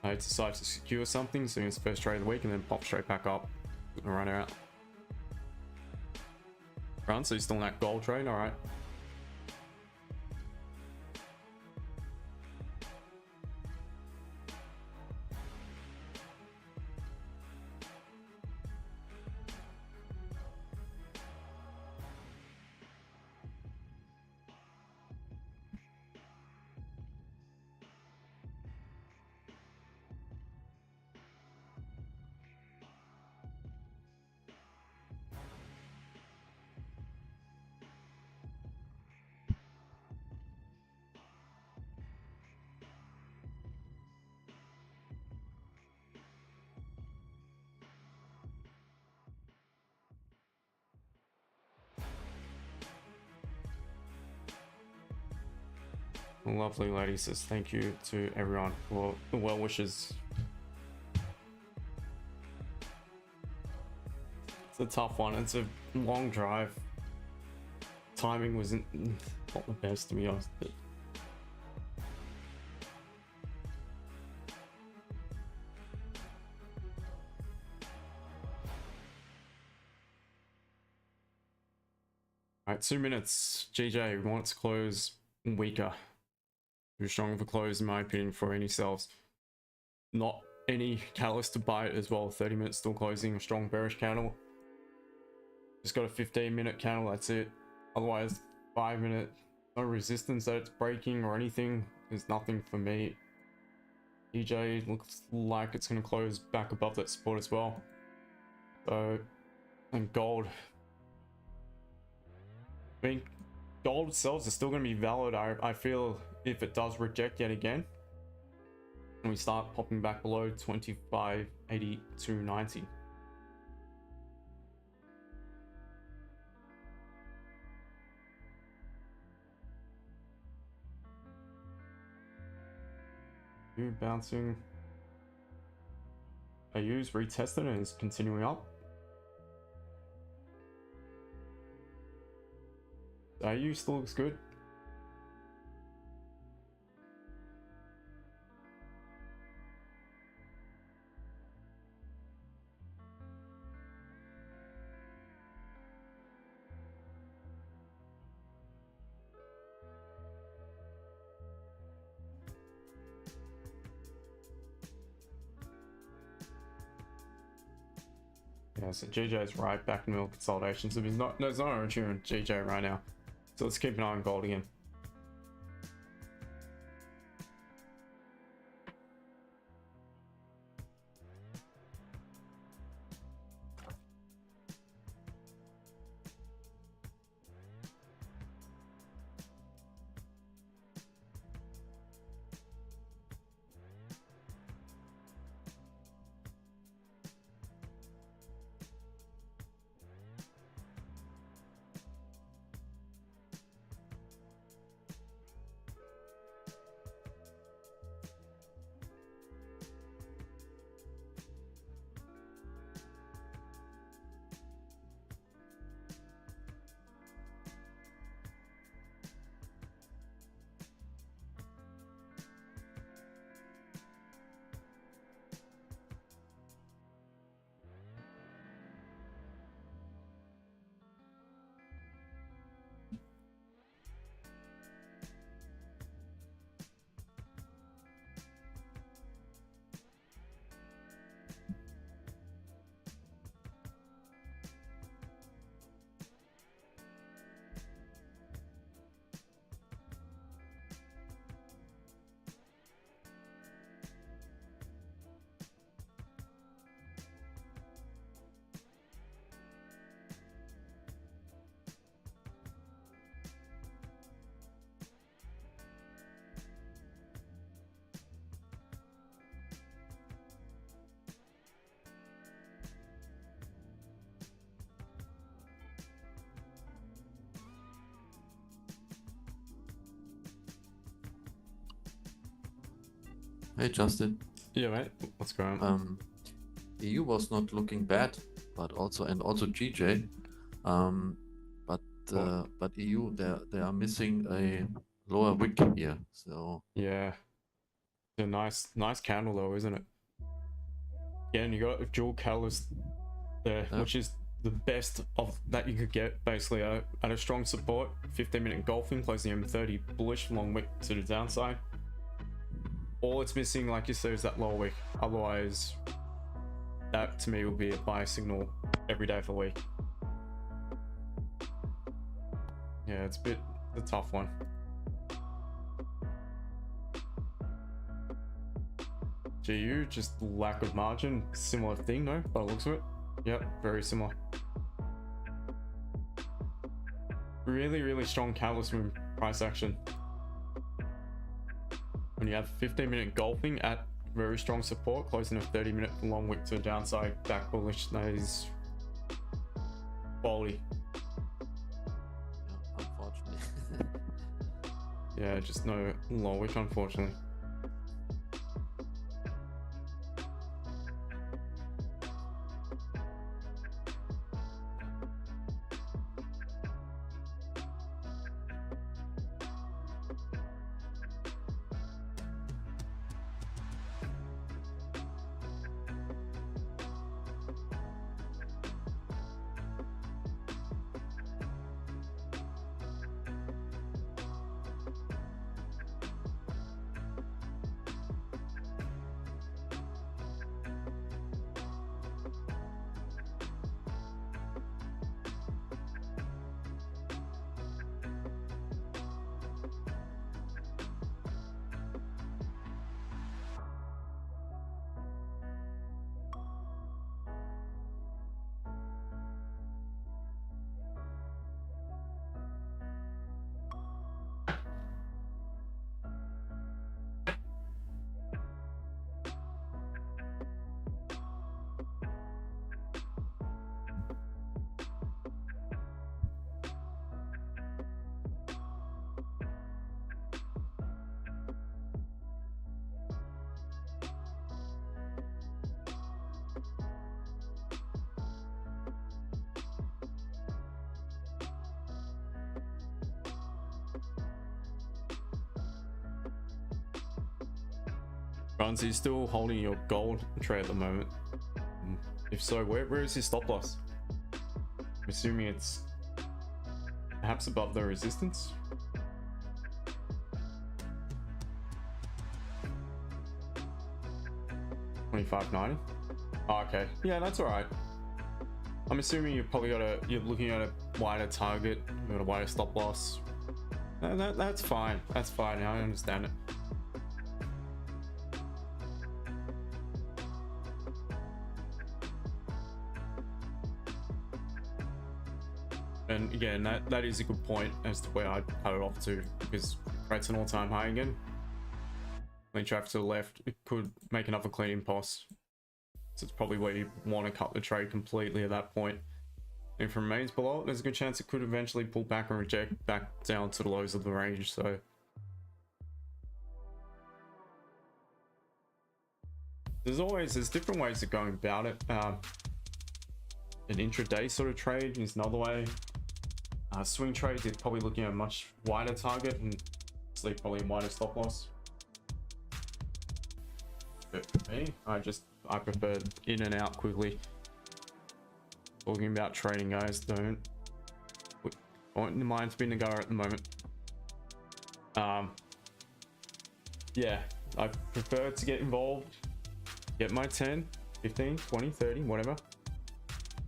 S1: It decides to secure something, so it's first trade of the week, and then pop straight back up and run out. Run, so you're still in that gold trade, all right. Lovely lady says thank you to everyone for the well wishes. It's a tough one. It's a long drive. Timing wasn't not the best, to be honest. But all right, 2 minutes. GJ, we want it to close weaker. Too strong of a close, in my opinion, for any sells. Not any catalyst to buy it as well. 30 minutes still closing, a strong bearish candle. Just got a 15-minute candle, that's it. Otherwise, 5 minute, no resistance that it's breaking or anything. There's nothing for me. EJ looks like it's going to close back above that support as well. So, and gold. I mean, gold sells are still going to be valid. I feel if it does reject yet again, and we start popping back below 25.82.90. You bouncing. AU's retested and is continuing up. AU still looks good. Yeah, so GJ's right back in the middle consolidation. So there's no opportunity on GJ right now. So let's keep an eye on gold again.
S3: Hey Justin.
S1: Yeah, mate. What's going on?
S3: EU was not looking bad, but also GJ. But EU they are missing a lower wick here. So
S1: Yeah, it's a nice candle though, isn't it? Yeah, and you got a dual catalyst there, which is the best of that you could get basically at a strong support. 15-minute engulfing, closing M30 bullish, long wick to the downside. All it's missing, like you said, is that lower wick. Otherwise, that to me will be a buy signal every day for a week. Yeah, it's a tough one. GU, just lack of margin, similar thing, no? By the looks of it. Yep, very similar. Really strong catalyst from price action. When you have 15-minute engulfing at very strong support, closing a 30-minute long wick to the downside, back bullish, that is quality.
S3: yeah, unfortunately.
S1: Yeah, just no low wick, unfortunately. Runs, he's still holding your gold trade at the moment. If so, where is his stop loss? I'm assuming it's perhaps above the resistance. $25.90. Oh, okay, yeah, that's all right. I'm assuming you're looking at a wider target, you got a wider stop loss. That's fine. That's fine. I understand it. And again, that is a good point as to where I'd cut it off to, because rate's an all-time high again. When traffic to the left, it could make another clean impulse. So it's probably where you want to cut the trade completely at that point. If it remains below it, there's a good chance it could eventually pull back and reject back down to the lows of the range. So there's different ways of going about it. An intraday sort of trade is another way. Swing trades is probably looking at a much wider target and probably a wider stop loss. But for me, I prefer in and out quickly. Talking about trading, guys, don't want the mind spin to go at the moment. Yeah, I prefer to get involved, get my 10, 15, 20, 30, whatever,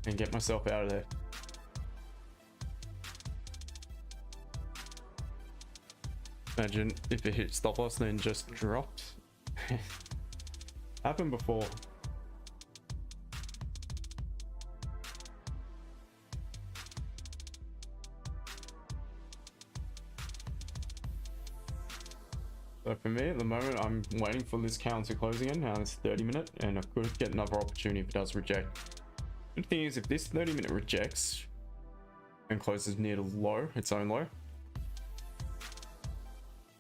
S1: and get myself out of there. Imagine if it hit stop loss then just dropped. Happened before. So for me at the moment, I'm waiting for this counter to close again. Now it's 30-minute, and I could get another opportunity if it does reject. The thing is, if this 30-minute rejects and closes near the low, its own low,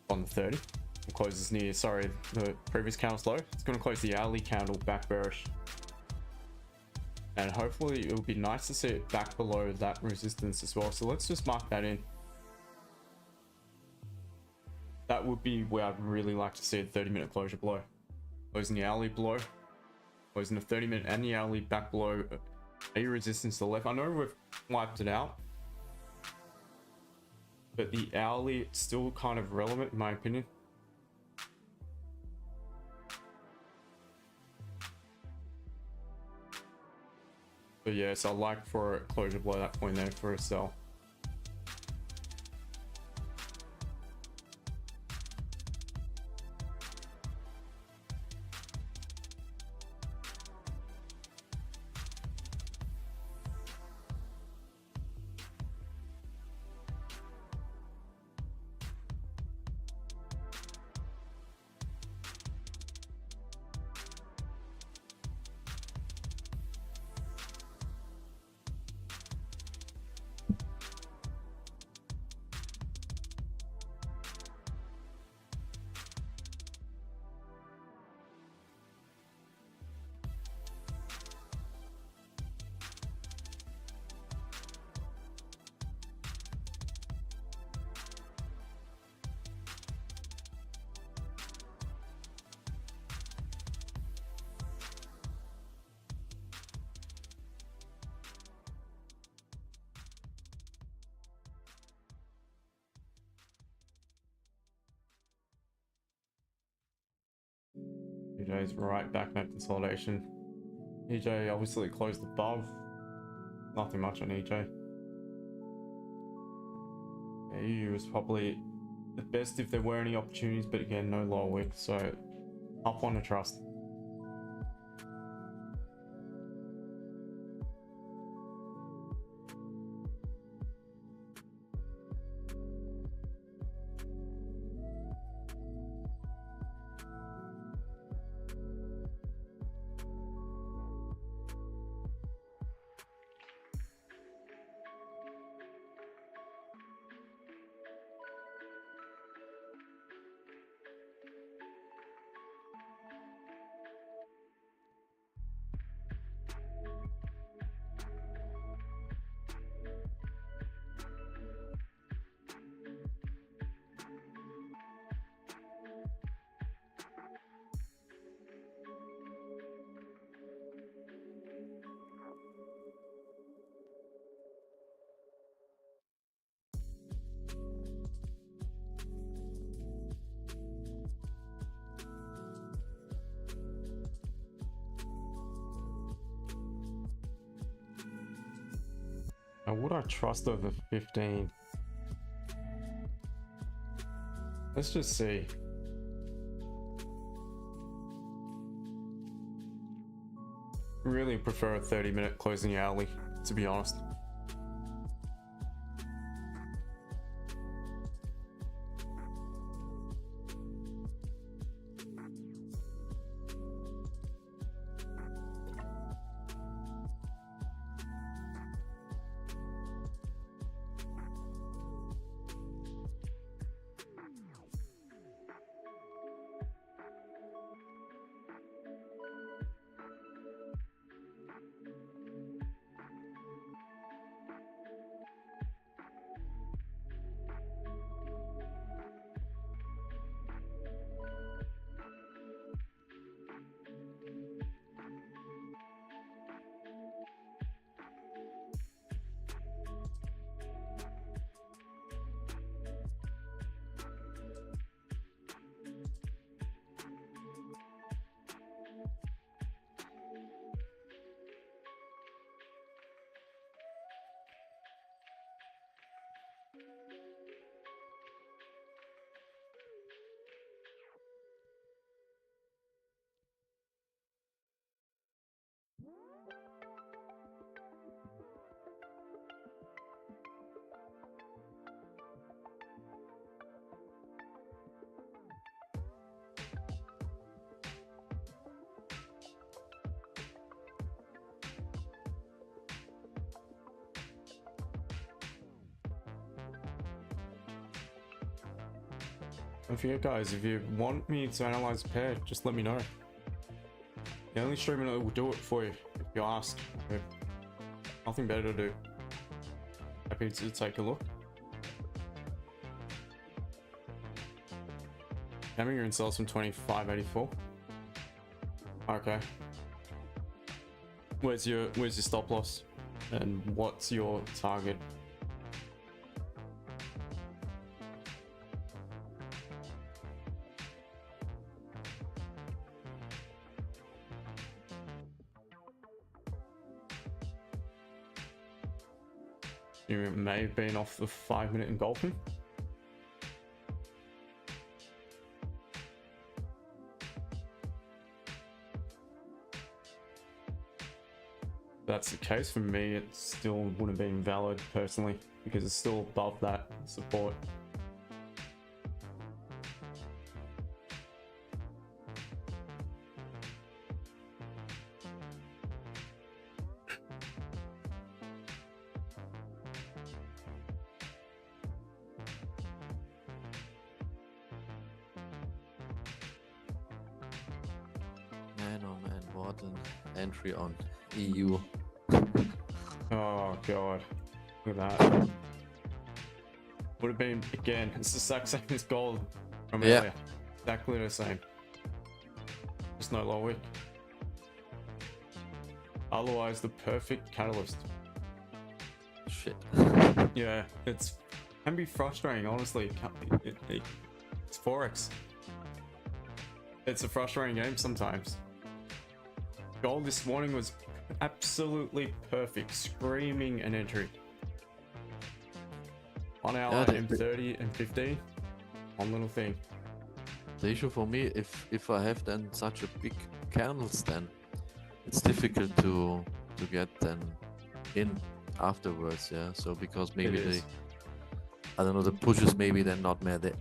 S1: on the 30, closes near, sorry, the previous candle's low. It's going to close the hourly candle back bearish. And hopefully it would be nice to see it back below that resistance as well. So let's just mark that in. That would be where I'd really like to see a 30-minute closure below. Closing the hourly below, closing the 30-minute and the hourly back below a resistance to the left. I know we've wiped it out, but the hourly it's still kind of relevant in my opinion. But yeah, so I like for a closure below that point there for a sell. EJ's right back in that consolidation. EJ obviously closed above. Nothing much on EJ. AU was probably the best if there were any opportunities, but again, no lower wick, so up on the trust. Now, would I trust over 15? Let's just see. Really prefer a 30-minute closing hourly, to be honest. Don't forget, guys, if you want me to analyze a pair, just let me know. The only streamer that will do it for you if you ask. Nothing better to do. Happy to take a look. Having your sales from 25.84. Okay. Where's your stop loss? And what's your target? You may have been off the 5-minute engulfing. If that's the case for me, it still wouldn't have been valid personally because it's still above that support.
S3: Man, oh man, what an entry on EU.
S1: Oh god, look at that. Would have been, again, it's the exact same as gold from earlier. Exactly the same. Just no low wick. Otherwise, the perfect catalyst.
S3: Shit.
S1: Yeah, can be frustrating, honestly. It's Forex. It's a frustrating game sometimes. Gold this morning was absolutely perfect, screaming an entry. 1 hour, M30 and 15, one little thing.
S3: The issue for me, if I have then such a big candles, then it's difficult to get then in afterwards. Yeah. So because maybe they, I don't know, the pushes maybe then not more there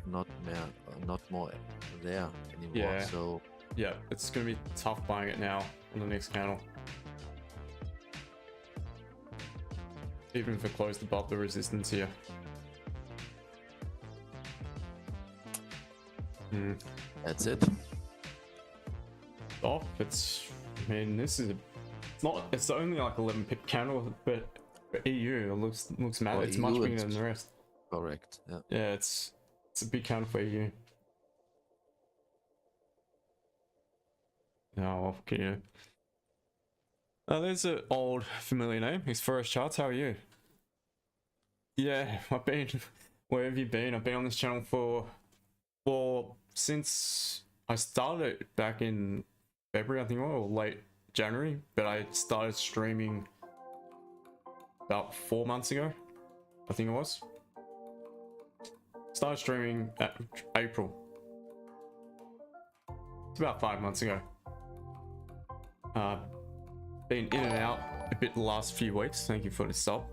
S3: anymore.
S1: Yeah.
S3: So
S1: yeah, it's gonna be tough buying it now on the next candle. Even if it closed above the resistance here.
S3: that's it.
S1: Oh, I mean, it's only like 11 pip candle, but for EU it looks mad. It's much bigger than the rest.
S3: Correct. Yeah.
S1: Yeah, it's a big candle for EU. Oh, okay. There's an old familiar name. It's Forest Charts. How are you? Yeah, where have you been? I've been on this channel since I started back in February, I think, or late January, but I started streaming about 4 months ago, I think it was. Started streaming at April. It's about 5 months ago. Been in and out a bit the last few weeks. Thank you for the sub.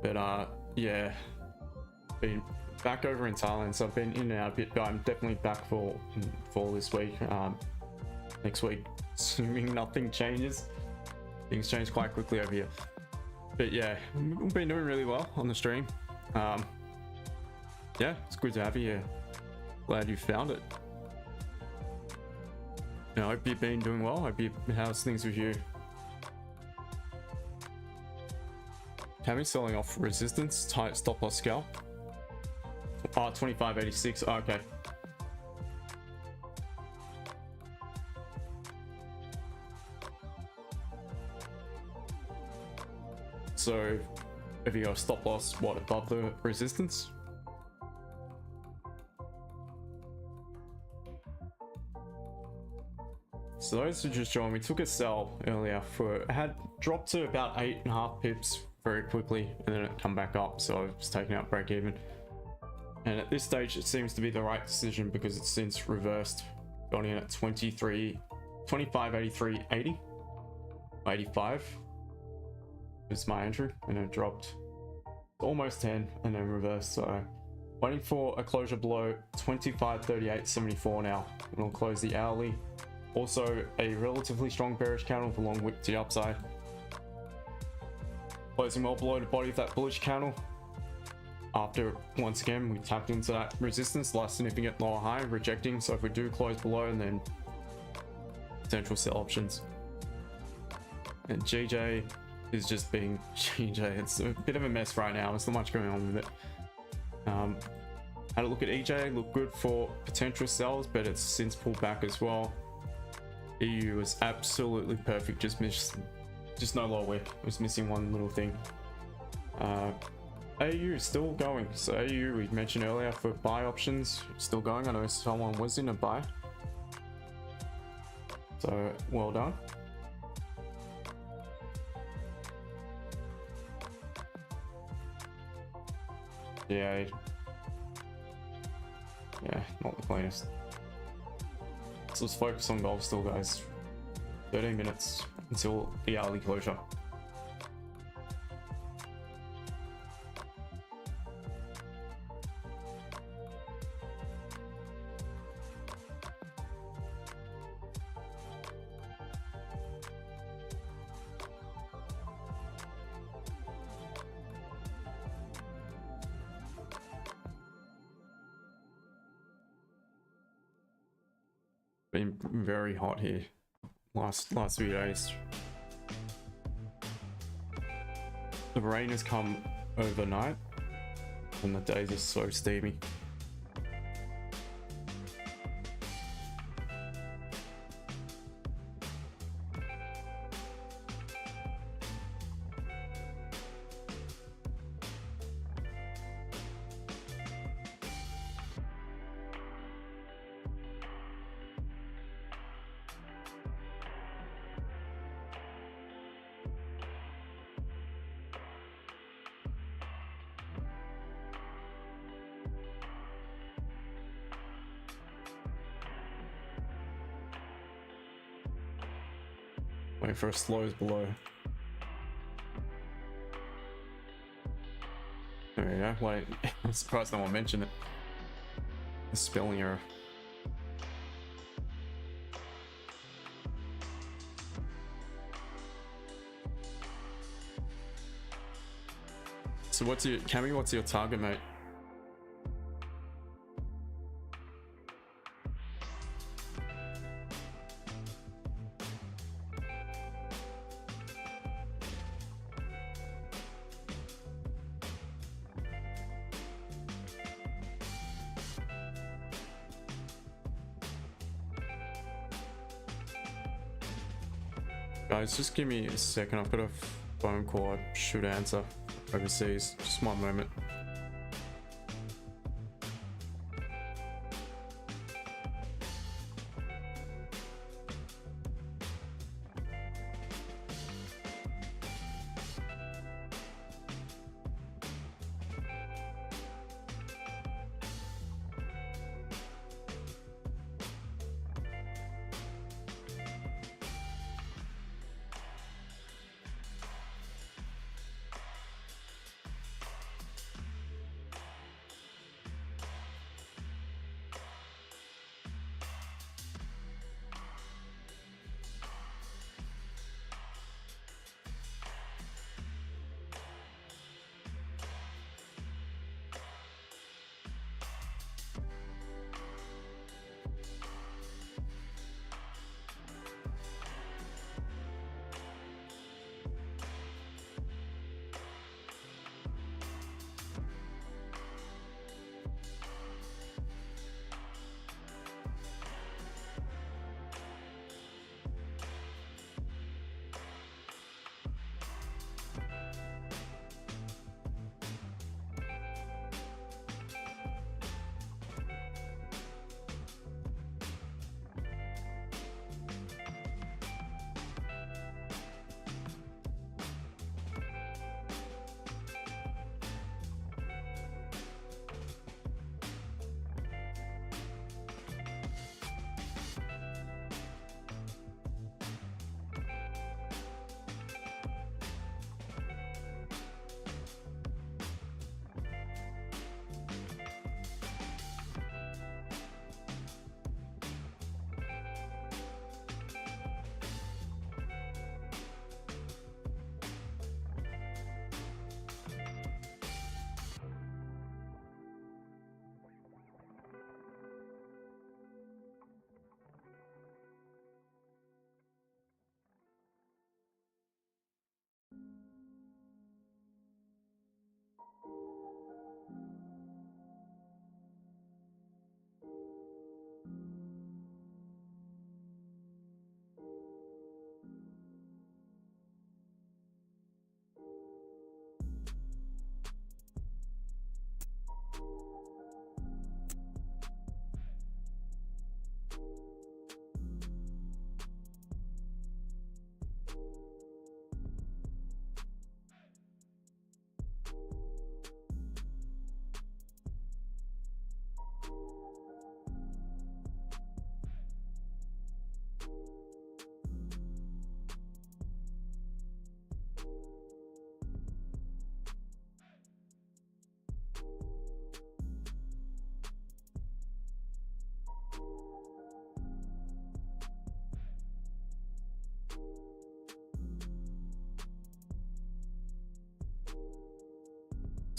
S1: But yeah, been back over in Thailand, so I've been in and out a bit, but I'm definitely back for this week. Next week, assuming nothing changes. Things change quite quickly over here. But yeah, we've been doing really well on the stream. Yeah, it's good to have you here. Glad you found it. I hope you've been doing well. How's things with you? Tammy selling off resistance, tight stop loss scalp. 25.86. Oh, okay. So, have you got a stop loss, what, above the resistance? So those who just joined, we took a sell earlier it had dropped to about 8.5 pips very quickly, and then it come back up, so I was taking out break even. And at this stage, it seems to be the right decision because it's since reversed, gone in at 25.83.80, 85 is my entry, and it dropped almost 10 and then reversed. So waiting for a closure below 25.38.74 now, and we'll close the hourly. Also a relatively strong bearish candle with a long wick to the upside. Closing well below the body of that bullish candle. after once again we tapped into that resistance, last significant lower high, rejecting. So if we do close below, and then potential sell options. And GJ is just being GJ. It's a bit of a mess right now. There's not much going on with it. Had a look at EJ, looked good for potential sells, but it's since pulled back as well. EU was absolutely perfect, just no lower wick. It was missing one little thing. AU is still going. So AU we mentioned earlier for buy options, still going. I know someone was in a buy. So well done. Yeah, not the cleanest. So let's focus on gold still, guys. 13 minutes until the hourly closure. Been very hot here last few days. The rain has come overnight and the days are so steamy. Wait for a slows below. There we go. Wait, I'm surprised no one mentioned it. A spelling error. So what's your, Cammy, what's your target, mate? Guys, just give me a second. I've got a phone call I should answer overseas. Just one moment.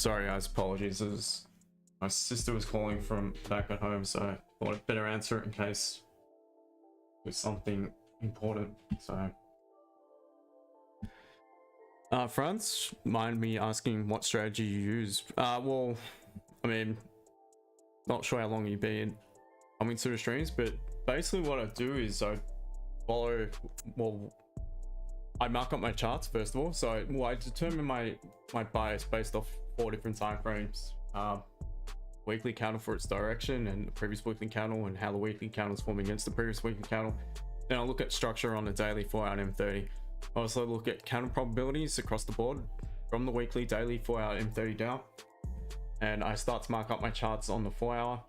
S1: Sorry guys, apologies. My sister was calling from back at home, so I thought I'd better answer it in case it was something important. So France, mind me asking what strategy you use? Well, I mean, not sure how long you've been coming to the streams, but basically what I do is I follow, well, I mark up my charts first of all. So I determine my bias based off 4 different time frames. Weekly candle for its direction and the previous weekly candle, and how the weekly candle is forming against the previous weekly candle. Then I look at structure on the daily 4-hour M30. I also look at candle probabilities across the board from the weekly, daily, 4-hour M30 down, and I start to mark up my charts on the 4-hour.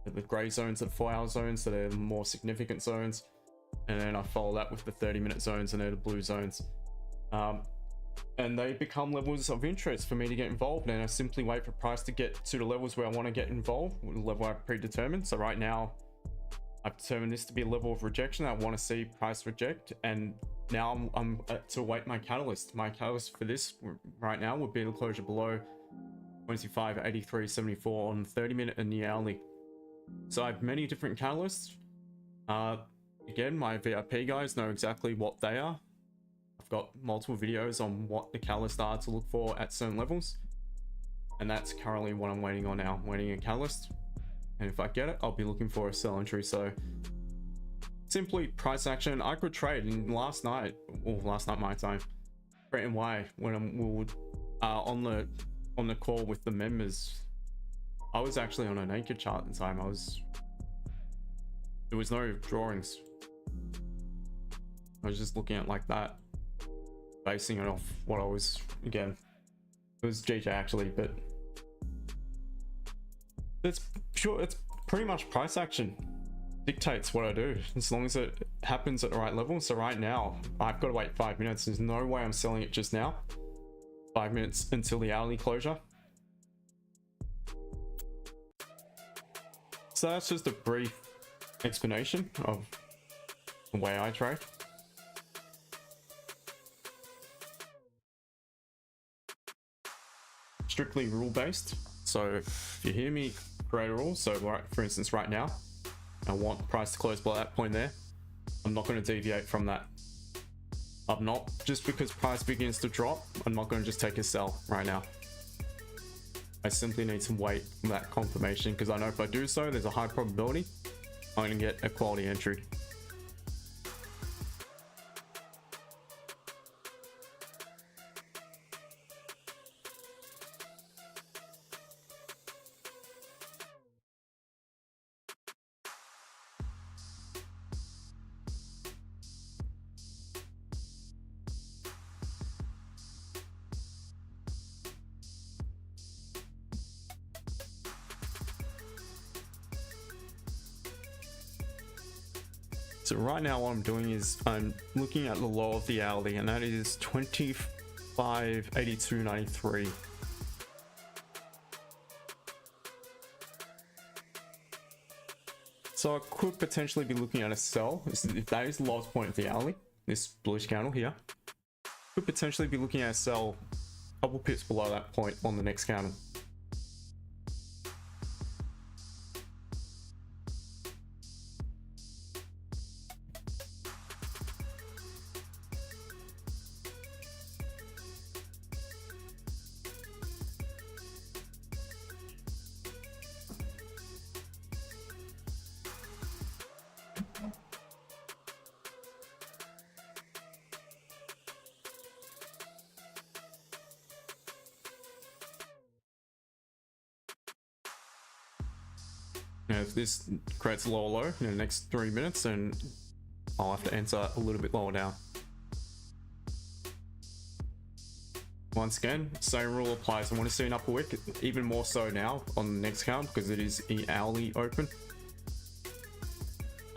S1: The gray zones are the 4-hour zones, so they're the more significant zones, and then I follow that with the 30-minute zones, and they're the blue zones. And they become levels of interest for me to get involved, and I simply wait for price to get to the levels where I want to get involved, the level I've predetermined. So right now I've determined this to be a level of rejection I want to see price reject, and now I'm to await my catalyst. My catalyst for this right now would be the closure below 25.8374 on the 30-minute and the hourly. So I have many different catalysts. Again, my VIP guys know exactly what they are. I've got multiple videos on what the catalysts are to look for at certain levels, and that's currently what I'm waiting on now. I'm waiting a catalyst, and if I get it, I'll be looking for a sell entry. So simply price action. I could trade, and last night my time, Brett and Y, when we were on the call with the members, I was actually on a naked chart at the time. There was no drawings. I was just looking at like that, basing it off what I was, again, it was GJ actually, but it's pretty much price action dictates what I do, as long as it happens at the right level. So right now I've got to wait 5 minutes. There's no way I'm selling it just now. 5 minutes until the hourly closure. So that's just a brief explanation of the way I trade. Strictly rule based. So if you hear me create a rule, so right, for instance, right now I want price to close below that point there, I'm not going to deviate from that. I'm not, just because price begins to drop, I'm not going to just take a sell right now. I simply need to wait for that confirmation, because I know if I do so, there's a high probability I'm going to get a quality entry. So right now what I'm doing is I'm looking at the low of the hourly, and that is 25.8293. So I could potentially be looking at a sell. If that is the lowest point of the hourly, this bullish candle here, could potentially be looking at a sell a couple pips below that point on the next candle. Now, if this creates a lower low in the next 3 minutes, then I'll have to enter a little bit lower down. Once again, same rule applies. I want to see an upper wick, even more so now on the next count, because it is the hourly open.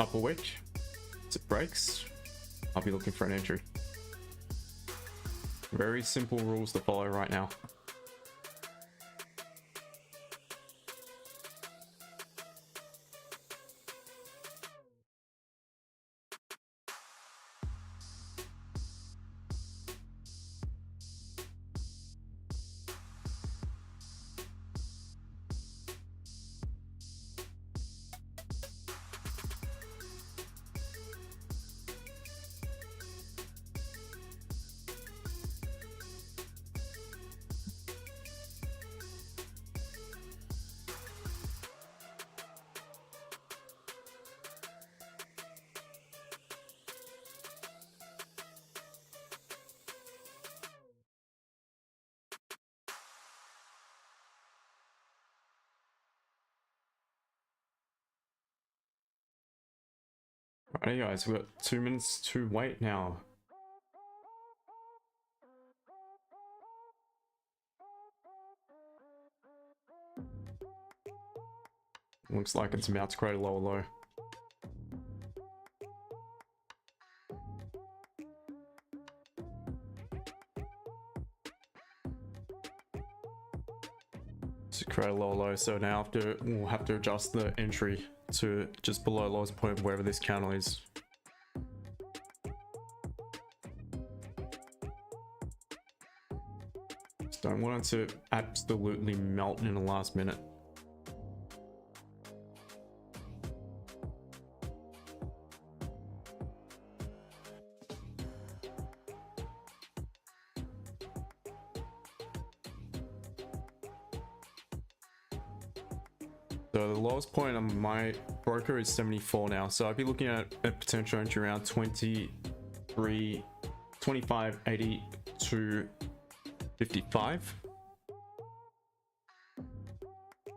S1: Upper wick, as it breaks, I'll be looking for an entry. Very simple rules to follow right now. Alright guys, we've got 2 minutes to wait now. Looks like it's about to create a lower low. To create a lower low, so now we'll have to adjust the entry to just below lowest point wherever this candle is. Just don't want it to absolutely melt in the last minute. So the lowest point on my broker is 74 now, so I'd be looking at a potential entry around 23, 25, 80 to 55.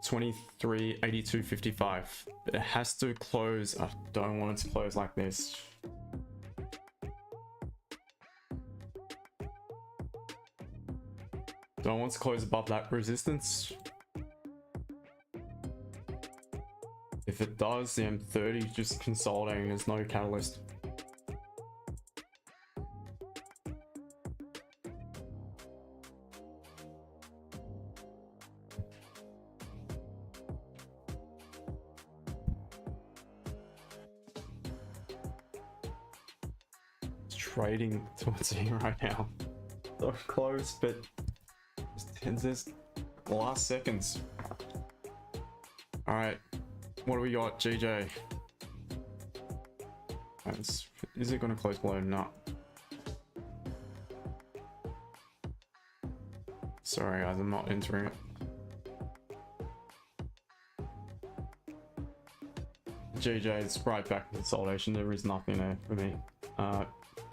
S1: 23, 82, 55. But it has to close. I don't want it to close like this. Don't want to close above that resistance. If it does, the M30 just consolidating, there's no catalyst. It's trading towards here right now. So close, but it's just the last seconds. All right. What do we got, GJ? Is it going to close below? No. Sorry guys, I'm not entering it. GJ is right back in consolidation. There is nothing there for me.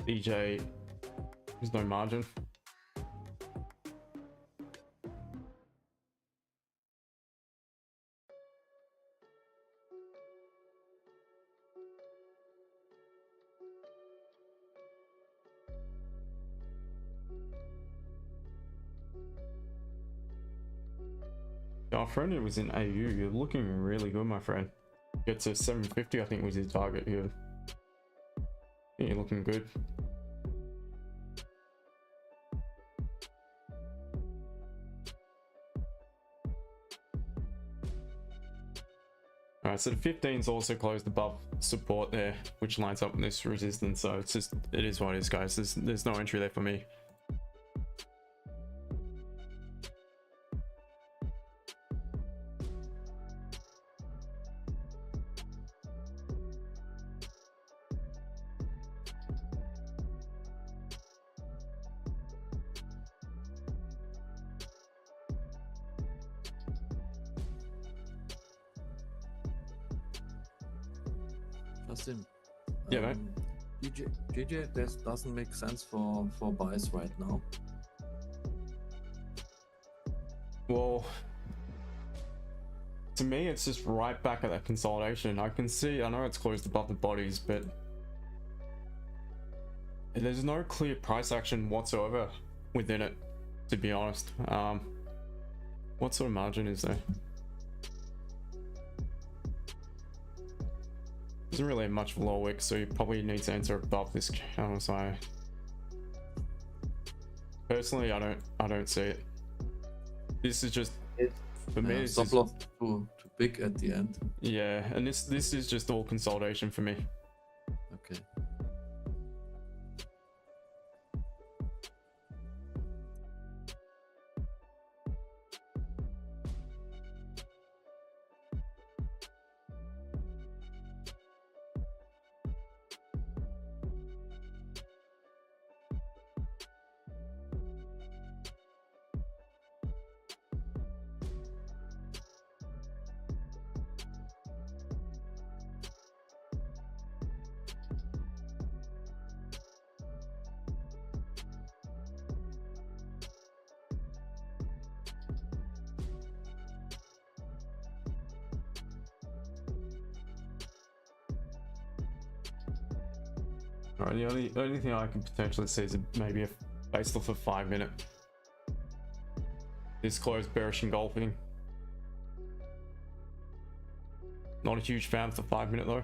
S1: EJ, there's no margin. Our friend, it was in AU. You're looking really good, my friend. Get to 750, I think was his target here. Yeah, you're looking good. Alright, so the 15's also closed above support there, which lines up with this resistance. So it's just, it is what it is, guys. There's no entry there for me. Yeah, mate.
S3: GJ, this doesn't make sense for buys right now.
S1: Well, to me, it's just right back at that consolidation. I can see, I know it's closed above the bodies, but there's no clear price action whatsoever within it, to be honest. What sort of margin is there? Doesn't really have much of a low wick, so you probably need to enter above this counter. So personally, I don't see it. This is just, for me, it's
S3: stop loss too big at the end.
S1: Yeah, and this is just all consolidation for me.
S3: Okay.
S1: All right, the only thing I can potentially see is maybe based off a 5 minute. This closed bearish engulfing. Not a huge fan of the 5 minute though.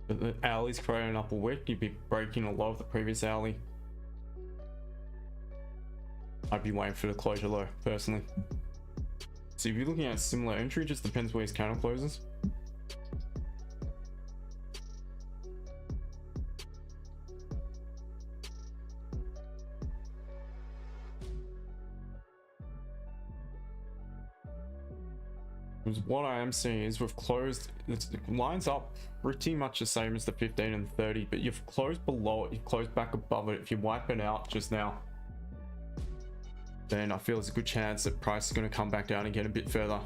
S1: But the hourly's creating an upper wick, you'd be breaking a lot of the previous hourly. I'd be waiting for the closure though, personally. So if you're looking at similar entry, just depends where his counter closes. What I am seeing is we've closed, it lines up pretty much the same as the 15 and 30, but you've closed below it, you've closed back above it. If you wipe it out just now, then I feel there's a good chance that price is going to come back down again a bit further.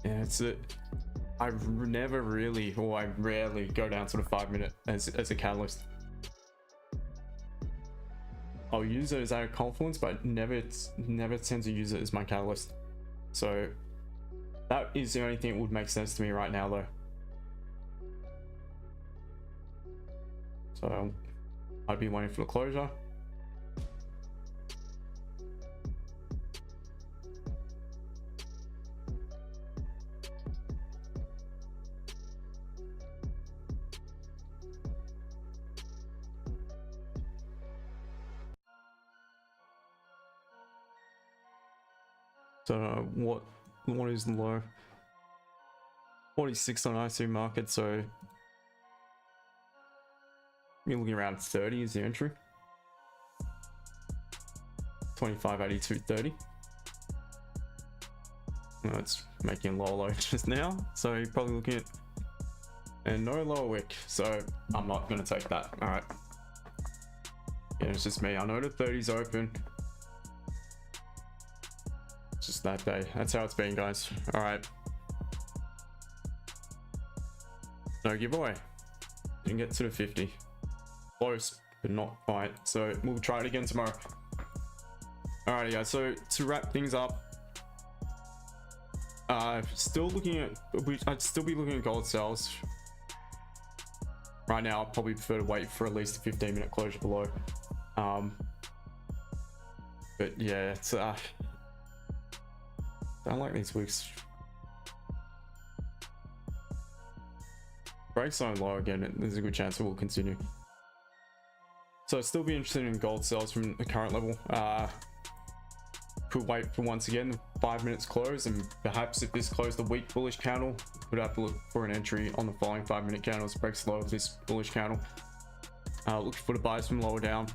S1: Yeah, I never really, or I rarely go down to the 5 minute as a catalyst. I'll use it as a confluence, but never tend to use it as my catalyst. So that is the only thing that would make sense to me right now though. So I'd be waiting for the closure. So what is low? 46 on IC market, so you're looking around 30 is the entry. 25.82.30. That's making a lower low just now, so you're probably looking at and no lower wick, so I'm not going to take that. All right, yeah, it's just me. I know the 30's open. Just that day. That's how it's been, guys. All right, no giveaway. Didn't get to the 50. Close, but not quite. So we'll try it again tomorrow. Alrighty, guys. So to wrap things up, still looking at. I'd still be looking at gold sales. Right now, I'd probably prefer to wait for at least a 15-minute closure below. But yeah, it's I don't like these weeks. Breaks on low again, there's a good chance it will continue. So still be interested in gold sales from the current level. Could wait for once again 5 minutes close, and perhaps if this closed a weak bullish candle, would have to look for an entry on the following 5 minute candles. Breaks low of this bullish candle. Look for the buys from lower down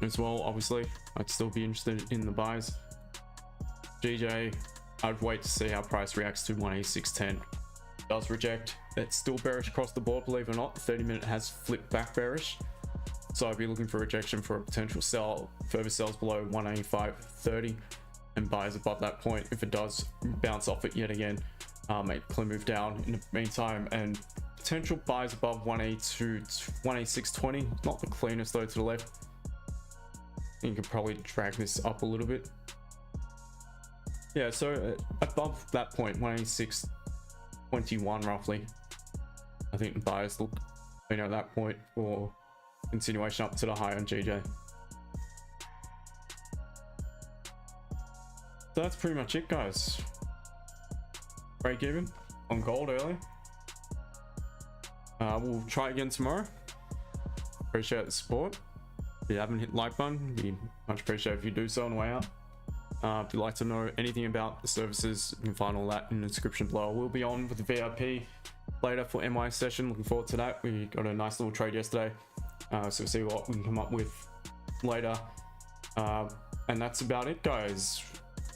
S1: as well. Obviously, I'd still be interested in the buys. GJ, I'd wait to see how price reacts to 186.10. Does reject. It's still bearish across the board, believe it or not. The 30 minute has flipped back bearish, so I'd be looking for rejection for a potential sell, further sells below 185.30 and buys above that point. If it does bounce off it yet again, make a clear move down in the meantime, and potential buys above 182 186.20. Not the cleanest though to the left. You can probably drag this up a little bit. Yeah, so above that point, 186.21 roughly, I think the buyers look, at that point for continuation up to the high on GJ. So that's pretty much it, guys. Break even on gold early. We'll try again tomorrow. Appreciate the support. If you haven't hit the like button, we much appreciate if you do so on the way out. If you'd like to know anything about the services, you can find all that in the description below. We'll be on with the VIP later for MI session. Looking forward to that. We got a nice little trade yesterday, so we'll see what we can come up with later. And that's about it, guys.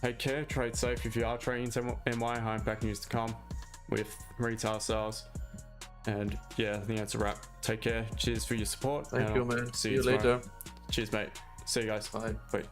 S1: Take care, trade safe. If you are trading into MI, high impact news to come with retail sales. And yeah, I think that's a wrap. Take care. Cheers for your support.
S3: Thank you, man.
S1: See
S3: you later.
S1: Cheers, mate. See you guys.
S3: Bye.
S1: Bye.